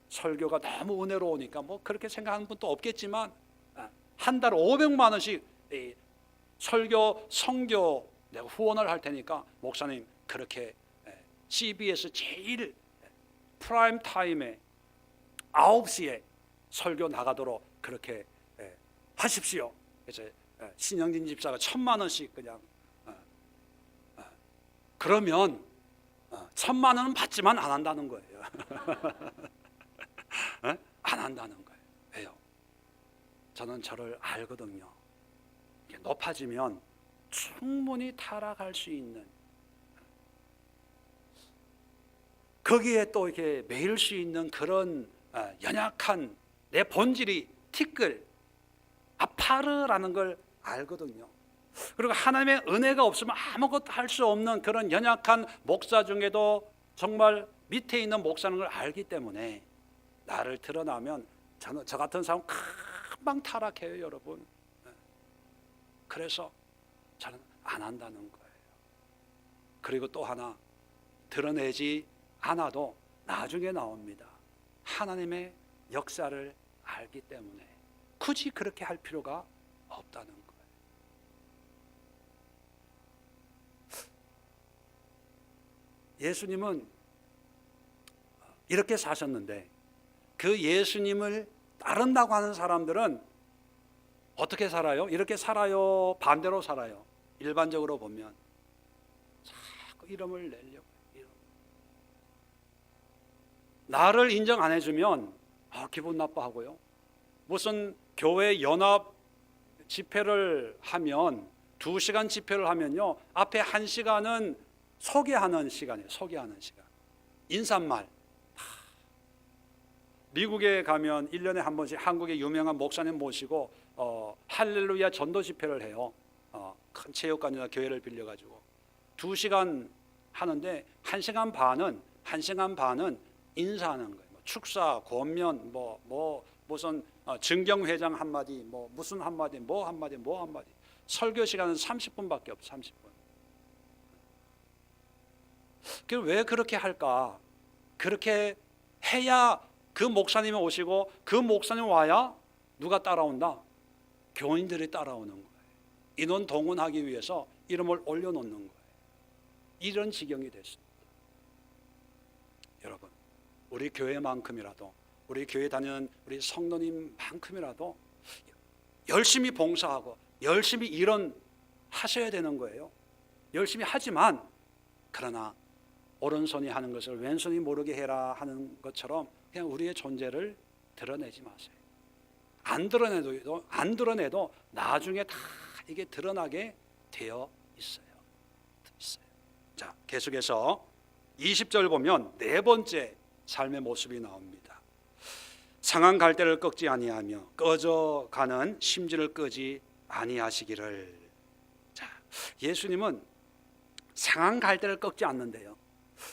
설교가 너무 은혜로우니까 그렇게 생각하는 분도 없겠지만 한 달 500만 원씩 설교, 성교 내가 후원을 할 테니까 목사님 그렇게 CBS 제일 프라임 타임에 9시에 설교 나가도록 그렇게 하십시오. 그래서 신영진 집사가 1,000만 원씩 그냥 그러면 1,000만 원은 받지만 안 한다는 거예요. 안 한다는 거예요. 왜요? 저는 저를 알거든요. 높아지면 충분히 타락할 수 있는, 거기에 또 이렇게 매일 수 있는 그런 연약한 내 본질이 티끌 아파르라는 걸 알거든요. 그리고 하나님의 은혜가 없으면 아무것도 할 수 없는 그런 연약한 목사 중에도 정말 밑에 있는 목사는 걸 알기 때문에 나를 드러나면 저 같은 사람 금방 타락해요, 여러분. 그래서 저는 안 한다는 거예요. 그리고 또 하나, 드러내지 않아도 나중에 나옵니다. 하나님의 역사를 알기 때문에 굳이 그렇게 할 필요가 없다는 거예요. 예수님은 이렇게 사셨는데 그 예수님을 따른다고 하는 사람들은 어떻게 살아요? 이렇게 살아요? 반대로 살아요? 일반적으로 보면 자꾸 이름을 내려고 해요. 나를 인정 안 해주면 기분 나빠하고요. 무슨 교회 연합 집회를 하면 2시간 집회를 하면요 앞에 1시간은 소개하는 시간이에요. 소개하는 시간, 인사말. 미국에 가면 1년에 한 번씩 한국의 유명한 목사님 모시고 할렐루야 전도 집회를 해요. 큰 체육관이나 교회를 빌려가지고 2시간 하는데 1시간 반은 인사하는 거예요. 축사, 권면, 무슨 증경회장 한마디, 무슨 한마디, 한마디. 설교 시간은 30분밖에 없어요. 30분. 왜 그렇게 할까? 그렇게 해야 그 목사님이 오시고 그 목사님 와야 누가 따라온다? 교인들이 따라오는 거예요. 인원 동원하기 위해서 이름을 올려놓는 거예요. 이런 지경이 됐습니다. 여러분, 우리 교회만큼이라도, 우리 교회 다니는 우리 성도님만큼이라도 열심히 봉사하고 열심히 일하셔야 되는 거예요. 열심히 하지만 그러나 오른손이 하는 것을 왼손이 모르게 해라 하는 것처럼 그냥 우리의 존재를 드러내지 마세요. 안 드러내도 나중에 다 이게 드러나게 되어 있어요. 자, 계속해서 20절 보면 네 번째 삶의 모습이 나옵니다. 상한 갈대를 꺾지 아니하며 꺼져가는 심지를 끄지 아니하시기를. 자, 예수님은 상한 갈대를 꺾지 않는데요.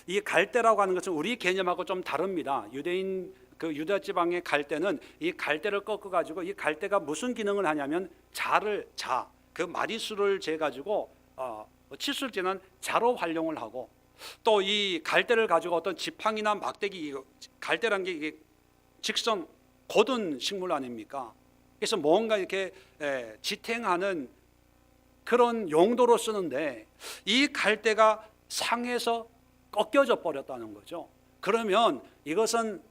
이 갈대라고 하는 것은 우리 개념하고 좀 다릅니다. 유대인 유다 지방의 갈대는 이 갈대를 꺾어 가지고 이 갈대가 무슨 기능을 하냐면 그 마리수를 재 가지고 칫솔질은 자로 활용을 하고, 또 이 갈대를 가지고 어떤 지팡이나 막대기, 갈대란 게 이게 직선 곧은 식물 아닙니까? 그래서 뭔가 이렇게 지탱하는 그런 용도로 쓰는데 이 갈대가 상해서 꺾여져 버렸다는 거죠. 그러면 이것은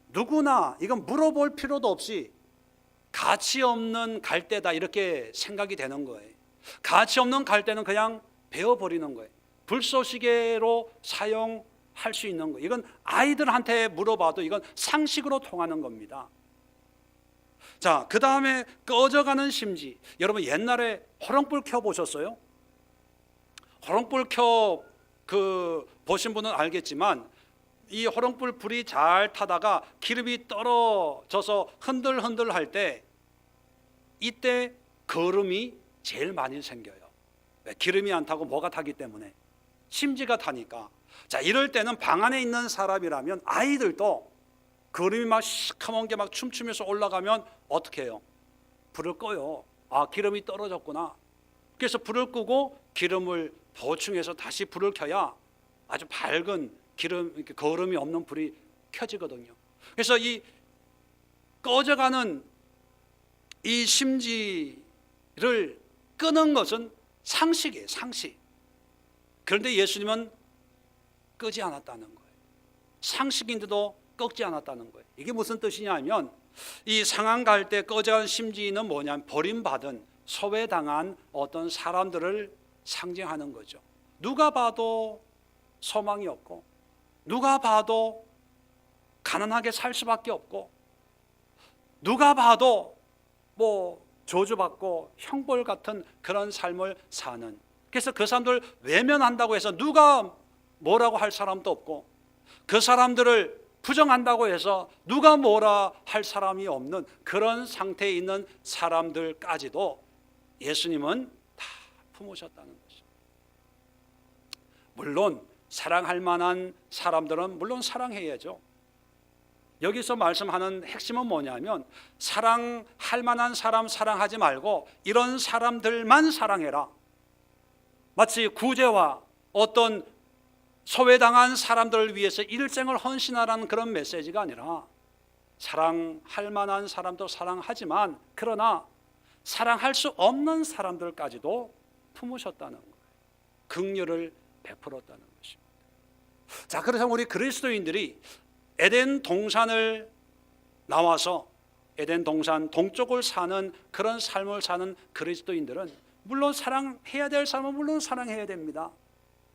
누구나 이건 물어볼 필요도 없이 가치 없는 갈대다 이렇게 생각이 되는 거예요. 가치 없는 갈대는 그냥 베어버리는 거예요. 불쏘시개로 사용 할 수 있는 거. 이건 아이들한테 물어봐도 이건 상식으로 통하는 겁니다. 자, 그 다음에 꺼져가는 심지. 여러분 옛날에 호롱불 켜 보셨어요? 호롱불 켜 보신 분은 알겠지만 이 호롱불 불이 잘 타다가 기름이 떨어져서 흔들흔들 할 때 이때 거름이 제일 많이 생겨요. 왜? 기름이 안 타고 뭐가 타기 때문에, 심지가 타니까. 자, 이럴 때는 방 안에 있는 사람이라면 아이들도 거름이 막 시커먼 게 막 춤추면서 올라가면 어떻게 해요? 불을 꺼요. 아, 기름이 떨어졌구나. 그래서 불을 끄고 기름을 보충해서 다시 불을 켜야 아주 밝은 거름이 없는 불이 켜지거든요. 그래서 이 꺼져가는 이 심지를 끄는 것은 상식이에요, 상식. 그런데 예수님은 끄지 않았다는 거예요. 상식인데도 꺾지 않았다는 거예요. 이게 무슨 뜻이냐면 이 상한 갈 때 꺼져간 심지는 뭐냐면 버림받은, 소외당한 어떤 사람들을 상징하는 거죠. 누가 봐도 소망이 없고, 누가 봐도 가난하게 살 수밖에 없고, 누가 봐도 뭐 저주받고 형벌 같은 그런 삶을 사는. 그래서 그 사람들 외면한다고 해서 누가 뭐라고 할 사람도 없고, 그 사람들을 부정한다고 해서 누가 뭐라 할 사람이 없는 그런 상태에 있는 사람들까지도 예수님은 다 품으셨다는 것입니다. 물론 사랑할 만한 사람들은 물론 사랑해야죠. 여기서 말씀하는 핵심은 뭐냐면 사랑할 만한 사람 사랑하지 말고 이런 사람들만 사랑해라. 마치 구제와 어떤 소외당한 사람들을 위해서 일생을 헌신하라는 그런 메시지가 아니라 사랑할 만한 사람도 사랑하지만 그러나 사랑할 수 없는 사람들까지도 품으셨다는 거예요. 긍휼을 베풀었다는 것입니다. 자, 그래서 우리 그리스도인들이 에덴 동산을 나와서 에덴 동산 동쪽을 사는 그런 삶을 사는 그리스도인들은 물론 사랑해야 될 사람은 물론 사랑해야 됩니다.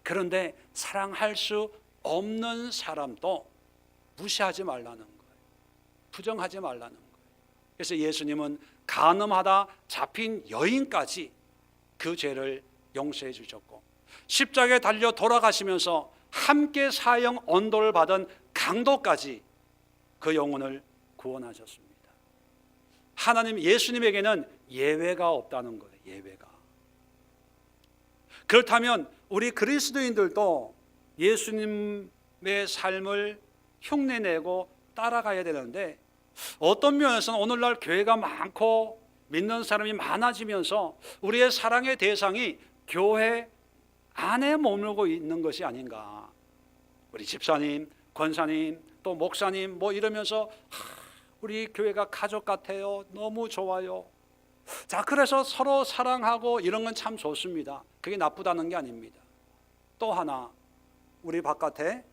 그런데 사랑할 수 없는 사람도 무시하지 말라는 거예요. 부정하지 말라는 거예요. 그래서 예수님은 간음하다 잡힌 여인까지 그 죄를 용서해 주셨고, 십자가에 달려 돌아가시면서 함께 사형 언도를 받은 강도까지 그 영혼을 구원하셨습니다. 하나님, 예수님에게는 예외가 없다는 거예요. 예외가. 그렇다면 우리 그리스도인들도 예수님의 삶을 흉내내고 따라가야 되는데, 어떤 면에서는 오늘날 교회가 많고 믿는 사람이 많아지면서 우리의 사랑의 대상이 교회 안에 머물고 있는 것이 아닌가. 우리 집사님, 권사님, 또 목사님 뭐 이러면서 우리 교회가 가족 같아요, 너무 좋아요. 자, 그래서 서로 사랑하고 이런 건 참 좋습니다. 그게 나쁘다는 게 아닙니다. 또 하나, 우리 바깥에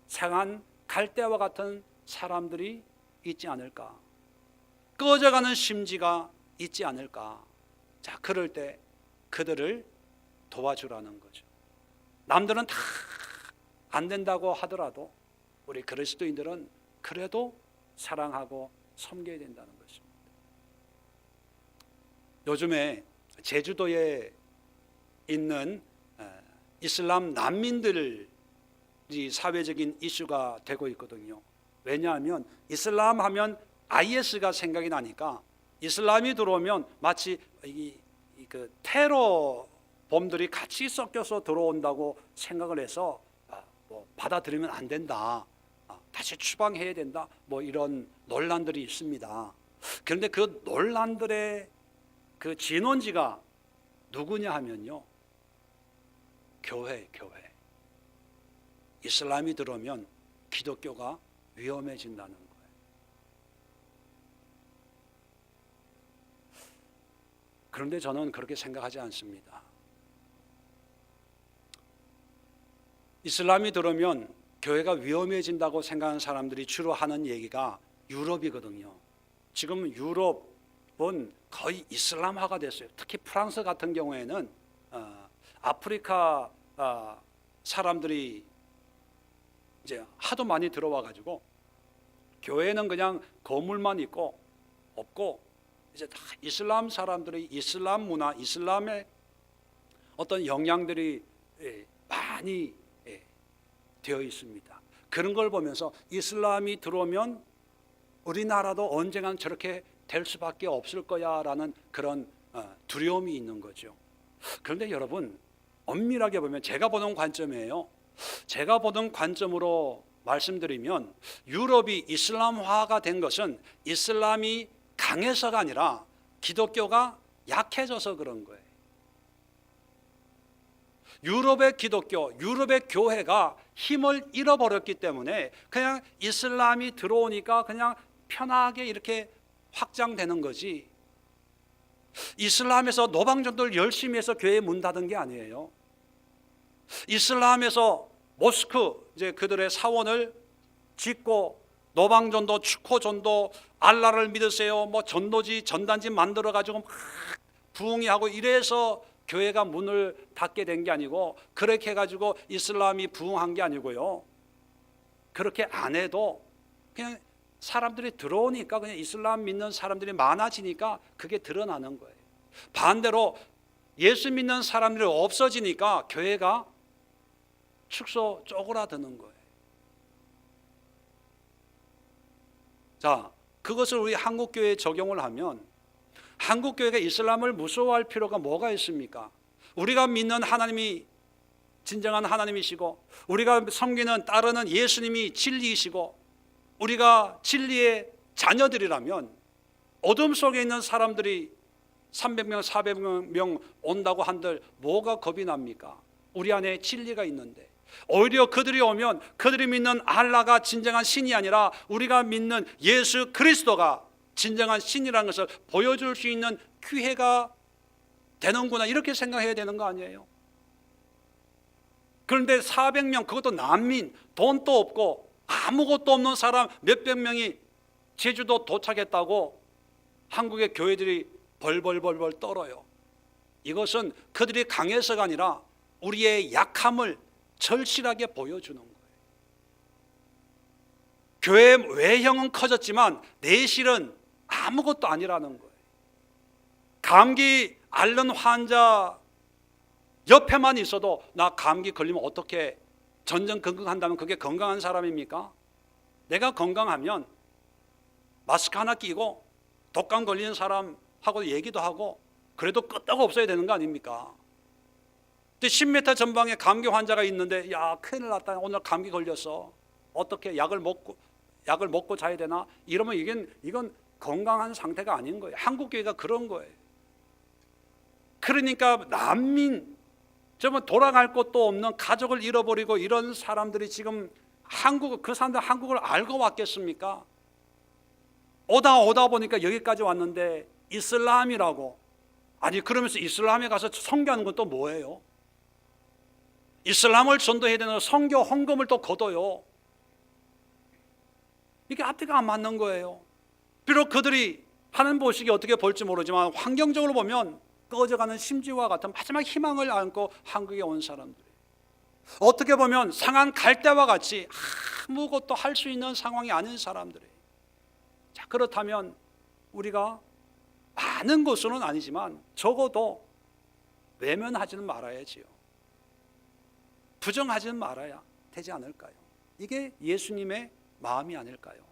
상한 갈대와 같은 사람들이 있지 않을까, 꺼져가는 심지가 있지 않을까. 자, 그럴 때 그들을 도와주라는 거죠. 남들은 다 안 된다고 하더라도 우리 그리스도인들은 그래도 사랑하고 섬겨야 된다는 것입니다. 요즘에 제주도에 있는 이슬람 난민들이 사회적인 이슈가 되고 있거든요. 왜냐하면 이슬람 하면 IS가 생각이 나니까 이슬람이 들어오면 마치 그 테러범들이 같이 섞여서 들어온다고 생각을 해서 뭐 받아들이면 안 된다, 다시 추방해야 된다, 뭐 이런 논란들이 있습니다. 그런데 그 논란들의 그 진원지가 누구냐 하면요, 교회. 이슬람이 들어오면 기독교가 위험해진다는 거예요. 그런데 저는 그렇게 생각하지 않습니다. 이슬람이 들어오면 교회가 위험해진다고 생각하는 사람들이 주로 하는 얘기가 유럽이거든요. 지금 유럽은 거의 이슬람화가 됐어요. 특히 프랑스 같은 경우에는 아프리카 사람들이 이제 하도 많이 들어와 가지고 교회는 그냥 건물만 있고 없고 이제 다 이슬람 사람들의 이슬람 문화, 이슬람의 어떤 영향들이 많이 되어 있습니다. 그런 걸 보면서 이슬람이 들어오면 우리나라도 언젠간 저렇게 될 수밖에 없을 거야라는 그런 두려움이 있는 거죠. 그런데 여러분, 엄밀하게 보면 제가 보는 관점이에요. 제가 보는 관점으로 말씀드리면 유럽이 이슬람화가 된 것은 이슬람이 강해서가 아니라 기독교가 약해져서 그런 거예요. 유럽의 기독교, 유럽의 교회가 힘을 잃어버렸기 때문에 그냥 이슬람이 들어오니까 그냥 편하게 이렇게 확장되는 거지, 이슬람에서 노방전도를 열심히 해서 교회에 문 닫은 게 아니에요. 이슬람에서 모스크, 이제 그들의 사원을 짓고 노방전도, 축호전도, 알라를 믿으세요, 뭐 전도지, 전단지 만들어 가지고 막 부흥이하고 이래서 교회가 문을 닫게 된 게 아니고, 그렇게 해가지고 이슬람이 부흥한 게 아니고요. 그렇게 안 해도 그냥 사람들이 들어오니까, 그냥 이슬람 믿는 사람들이 많아지니까 그게 드러나는 거예요. 반대로 예수 믿는 사람들이 없어지니까 교회가 축소 쪼그라드는 거예요. 자, 그것을 우리 한국교회에 적용을 하면 한국교회가 이슬람을 무서워할 필요가 뭐가 있습니까? 우리가 믿는 하나님이 진정한 하나님이시고, 우리가 섬기는 따르는 예수님이 진리이시고, 우리가 진리의 자녀들이라면 어둠 속에 있는 사람들이 300명 400명 온다고 한들 뭐가 겁이 납니까? 우리 안에 진리가 있는데. 오히려 그들이 오면 그들이 믿는 알라가 진정한 신이 아니라 우리가 믿는 예수 그리스도가 진정한 신이라는 것을 보여줄 수 있는 기회가 되는구나, 이렇게 생각해야 되는 거 아니에요? 그런데 400명, 그것도 난민, 돈도 없고 아무것도 없는 사람 몇백 명이 제주도 도착했다고 한국의 교회들이 벌벌벌벌 떨어요. 이것은 그들이 강해서가 아니라 우리의 약함을 절실하게 보여주는 거예요. 교회 외형은 커졌지만 내실은 아무것도 아니라는 거예요. 감기 앓는 환자 옆에만 있어도 나 감기 걸리면 어떻게 전전긍긍한다면 그게 건강한 사람입니까? 내가 건강하면 마스크 하나 끼고 독감 걸리는 사람하고 얘기도 하고 그래도 끄떡 없어야 되는 거 아닙니까? 근데 10m 전방에 감기 환자가 있는데, 야, 큰일 났다, 오늘 감기 걸렸어, 어떻게 약을 먹고 자야 되나? 이러면 이건 건강한 상태가 아닌 거예요. 한국교회가 그런 거예요. 그러니까 난민, 정말 돌아갈 곳도 없는 가족을 잃어버리고 이런 사람들이 지금 그 사람들 한국을 알고 왔겠습니까? 오다 보니까 여기까지 왔는데 이슬람이라고. 아니, 그러면서 이슬람에 가서 선교하는 건 또 뭐예요? 이슬람을 전도해야 되는 선교 헌금을 또 걷어요. 이게 앞뒤가 안 맞는 거예요. 비록 그들이 하는 보식이 어떻게 볼지 모르지만 환경적으로 보면 꺼져가는 심지와 같은 마지막 희망을 안고 한국에 온 사람들, 어떻게 보면 상한 갈대와 같이 아무것도 할 수 있는 상황이 아닌 사람들이에요. 자, 그렇다면 우리가 많은 것은 아니지만 적어도 외면하지는 말아야지요. 부정하지는 말아야 되지 않을까요? 이게 예수님의 마음이 아닐까요?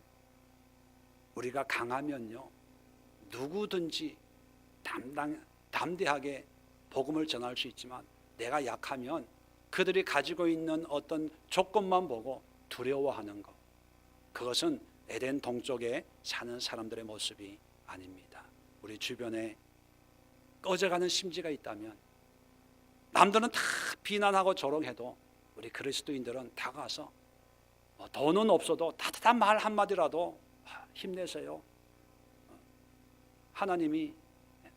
우리가 강하면요, 누구든지 담대하게 복음을 전할 수 있지만, 내가 약하면 그들이 가지고 있는 어떤 조건만 보고 두려워하는 것, 그것은 에덴 동쪽에 사는 사람들의 모습이 아닙니다. 우리 주변에 꺼져가는 심지가 있다면, 남들은 다 비난하고 조롱해도 우리 그리스도인들은 다가와서 돈은 없어도 따뜻한 말 한마디라도 힘내세요, 하나님이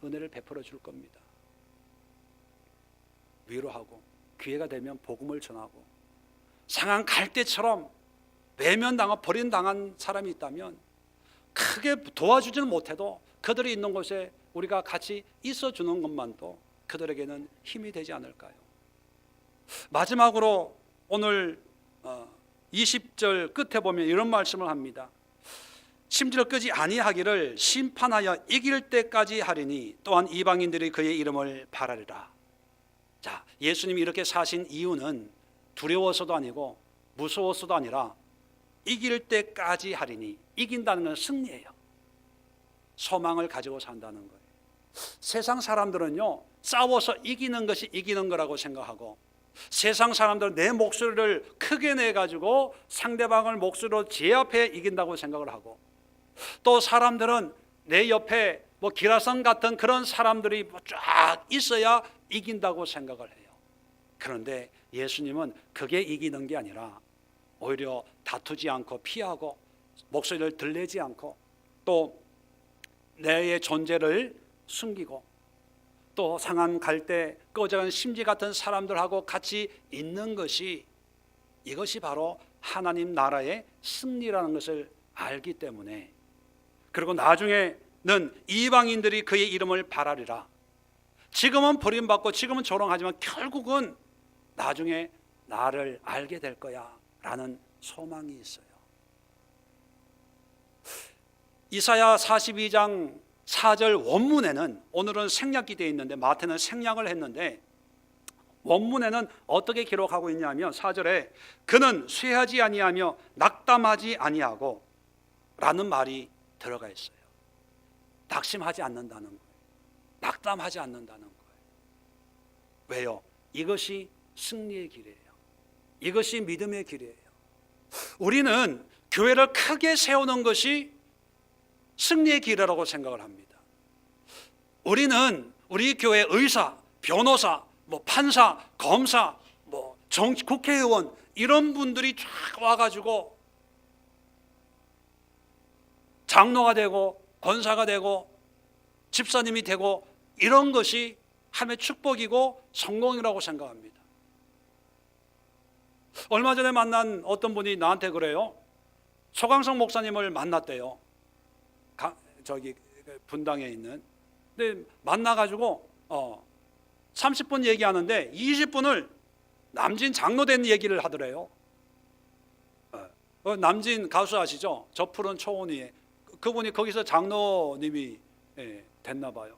은혜를 베풀어 줄 겁니다, 위로하고, 기회가 되면 복음을 전하고, 상한 갈대처럼 외면당하고 버림당한 사람이 있다면 크게 도와주지는 못해도 그들이 있는 곳에 우리가 같이 있어주는 것만도 그들에게는 힘이 되지 않을까요? 마지막으로 오늘 20절 끝에 보면 이런 말씀을 합니다. 심지어 끄지 아니하기를 심판하여 이길 때까지 하리니 또한 이방인들이 그의 이름을 바라리라. 자, 예수님이 이렇게 사신 이유는 두려워서도 아니고 무서워서도 아니라 이길 때까지 하리니, 이긴다는 건 승리예요. 소망을 가지고 산다는 거예요. 세상 사람들은요, 싸워서 이기는 것이 이기는 거라고 생각하고, 세상 사람들은 내 목소리를 크게 내가지고 상대방을 목소리로 제압해 이긴다고 생각을 하고, 또 사람들은 내 옆에 뭐 기라성 같은 그런 사람들이 쫙 있어야 이긴다고 생각을 해요. 그런데 예수님은 그게 이기는 게 아니라 오히려 다투지 않고 피하고 목소리를 들리지 않고 또 내의 존재를 숨기고 또 상한 갈대 꺼져간 심지 같은 사람들하고 같이 있는 것이, 이것이 바로 하나님 나라의 승리라는 것을 알기 때문에, 그리고 나중에는 이방인들이 그의 이름을 바라리라. 지금은 버림받고 지금은 조롱하지만 결국은 나중에 나를 알게 될 거야 라는 소망이 있어요. 이사야 42장 4절 원문에는, 오늘은 생략이 되어 있는데 마태는 생략을 했는데, 원문에는 어떻게 기록하고 있냐면 4절에 그는 쇠하지 아니하며 낙담하지 아니하고 라는 말이 들어가 있어요. 낙심하지 않는다는 거예요. 낙담하지 않는다는 거예요. 왜요? 이것이 승리의 길이에요. 이것이 믿음의 길이에요. 우리는 교회를 크게 세우는 것이 승리의 길이라고 생각을 합니다. 우리는 우리 교회 의사, 변호사, 뭐 판사, 검사, 뭐 국회의원 이런 분들이 쫙 와가지고 장로가 되고 권사가 되고 집사님이 되고 이런 것이 하나님의 축복이고 성공이라고 생각합니다. 얼마 전에 만난 어떤 분이 나한테 그래요. 소강성 목사님을 만났대요. 저기 분당에 있는. 근데 만나가지고 30분 얘기하는데 20분을 남진 장로 된 얘기를 하더래요. 남진 가수 아시죠? 저 푸른 초원위에. 그분이 거기서 장로님이 됐나 봐요.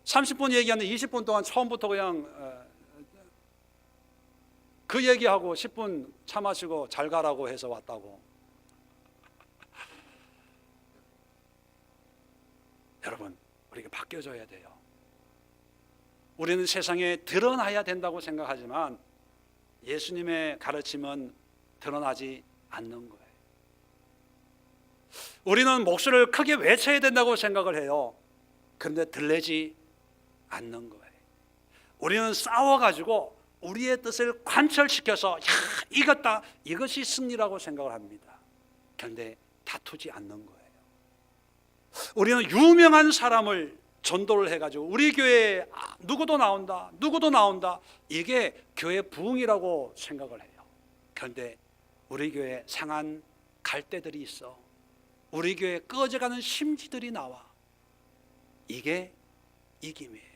30분 얘기하는데 20분 동안 처음부터 그냥 그 얘기하고 10분 차 마시고 잘 가라고 해서 왔다고. 여러분, 우리가 바뀌어져야 돼요. 우리는 세상에 드러나야 된다고 생각하지만 예수님의 가르침은 드러나지 않는 거예요. 우리는 목소리를 크게 외쳐야 된다고 생각을 해요. 그런데 들리지 않는 거예요. 우리는 싸워가지고 우리의 뜻을 관철시켜서 이겼다, 이것이 승리라고 생각을 합니다. 그런데 다투지 않는 거예요. 우리는 유명한 사람을 전도를 해가지고 우리 교회에 누구도 나온다, 누구도 나온다, 이게 교회 부흥이라고 생각을 해요. 그런데 우리 교회에 상한 갈대들이 있어, 우리 교회에 꺼져가는 심지들이 나와, 이게 이김이에요.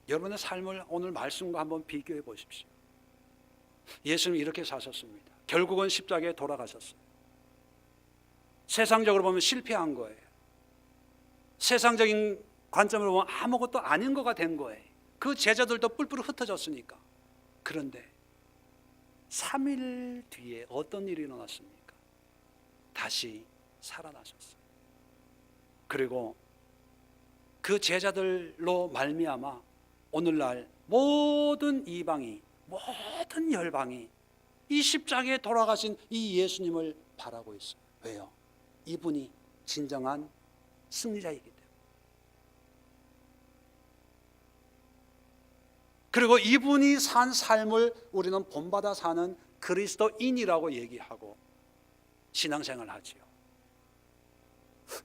여러분의 삶을 오늘 말씀과 한번 비교해 보십시오. 예수님이 이렇게 사셨습니다. 결국은 십자가에 돌아가셨어요. 세상적으로 보면 실패한 거예요. 세상적인 관점으로 보면 아무것도 아닌 거가 된 거예요. 그 제자들도 뿔뿔이 흩어졌으니까. 그런데 3일 뒤에 어떤 일이 일어났습니까? 다시 살아나셨어요. 그리고 그 제자들로 말미암아 오늘날 모든 이방이, 모든 열방이 이 십자가에 돌아가신 이 예수님을 바라고 있어요. 왜요? 이분이 진정한 승리자이기 때문에. 그리고 이분이 산 삶을 우리는 본받아 사는 그리스도인이라고 얘기하고 신앙생활을 하지요.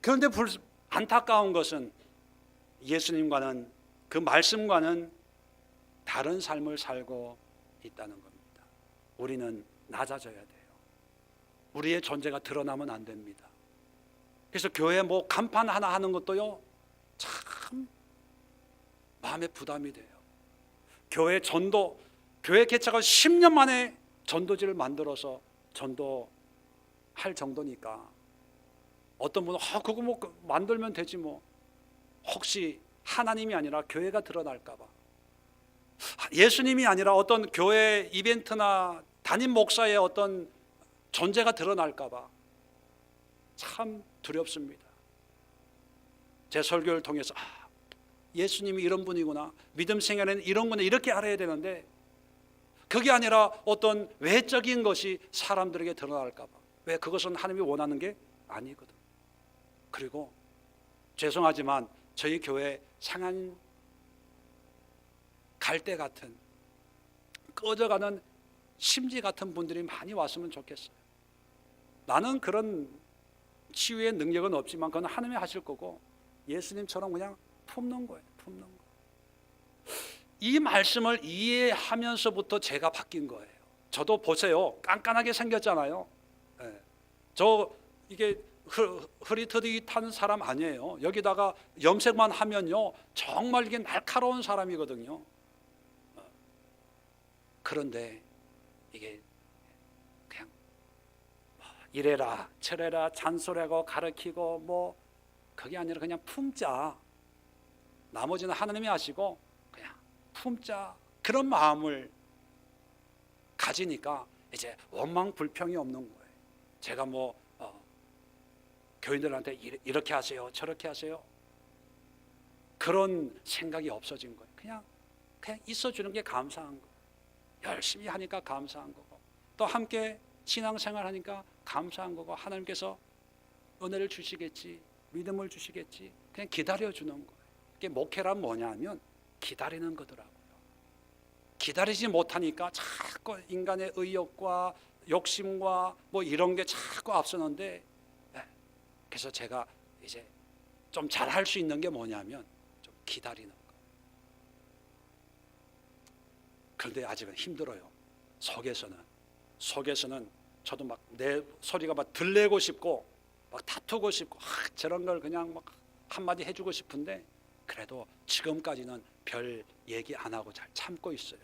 그런데 안타까운 것은 예수님과는, 그 말씀과는 다른 삶을 살고 있다는 겁니다. 우리는 낮아져야 돼요. 우리의 존재가 드러나면 안 됩니다. 그래서 교회 뭐 간판 하나 하는 것도요, 참 마음에 부담이 돼요. 교회 개척을 10년 만에 전도지를 만들어서 전도할 정도니까 어떤 분은 그거 뭐 만들면 되지 뭐, 혹시 하나님이 아니라 교회가 드러날까 봐, 예수님이 아니라 어떤 교회 이벤트나 담임 목사의 어떤 존재가 드러날까 봐 참 두렵습니다. 제 설교를 통해서 예수님이 이런 분이구나, 믿음 생활에는 이런 거네, 이렇게 알아야 되는데 그게 아니라 어떤 외적인 것이 사람들에게 드러날까 봐. 왜? 그것은 하나님이 원하는 게 아니거든. 그리고 죄송하지만 저희 교회 상한 갈대 같은, 꺼져가는 심지 같은 분들이 많이 왔으면 좋겠어요. 나는 그런 치유의 능력은 없지만 그건 하나님이 하실 거고, 예수님처럼 그냥 품는 거예요. 품는 거. 이 말씀을 이해하면서부터 제가 바뀐 거예요. 저도 보세요, 깐깐하게 생겼잖아요. 이게 흐릿흐릿한 사람 아니에요. 여기다가 염색만 하면요 정말 이게 날카로운 사람이거든요. 그런데 이게 그냥 이래라 저래라 잔소리하고 가르치고 뭐 그게 아니라 그냥 품자. 나머지는 하나님이 하시고 그냥 품자. 그런 마음을 가지니까 이제 원망 불평이 없는 거예요. 제가 뭐 교인들한테 이렇게 하세요 저렇게 하세요 그런 생각이 없어진 거예요. 그냥 있어주는 게 감사한 거예요. 열심히 하니까 감사한 거고, 또 함께 신앙생활 하니까 감사한 거고, 하나님께서 은혜를 주시겠지, 믿음을 주시겠지, 그냥 기다려주는 거예요. 이게 목회란 뭐냐 하면 기다리는 거더라고요. 기다리지 못하니까 자꾸 인간의 의욕과 욕심과 뭐 이런 게 자꾸 앞서는데, 그래서 제가 이제 좀 잘할 수 있는 게 뭐냐면 좀 기다리는 거. 그런데 아직은 힘들어요. 속에서는 저도 막 내 소리가 막 들내고 싶고 막 다투고 싶고 저런 걸 그냥 막 한마디 해주고 싶은데, 그래도 지금까지는 별 얘기 안 하고 잘 참고 있어요.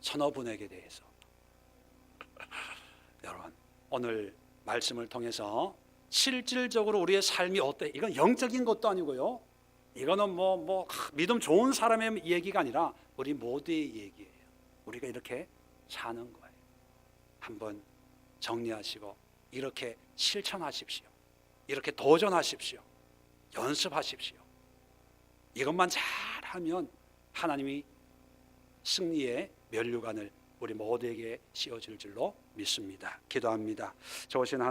서너 분에게 대해서. 여러분, 오늘 말씀을 통해서 실질적으로 우리의 삶이 어때? 이건 영적인 것도 아니고요, 이거는 뭐 믿음 좋은 사람의 얘기가 아니라 우리 모두의 얘기예요. 우리가 이렇게 사는 거예요. 한번 정리하시고 이렇게 실천하십시오. 이렇게 도전하십시오. 연습하십시오. 이것만 잘하면 하나님이 승리의 면류관을 우리 모두에게 씌워줄 줄로 믿습니다. 기도합니다. 좋으신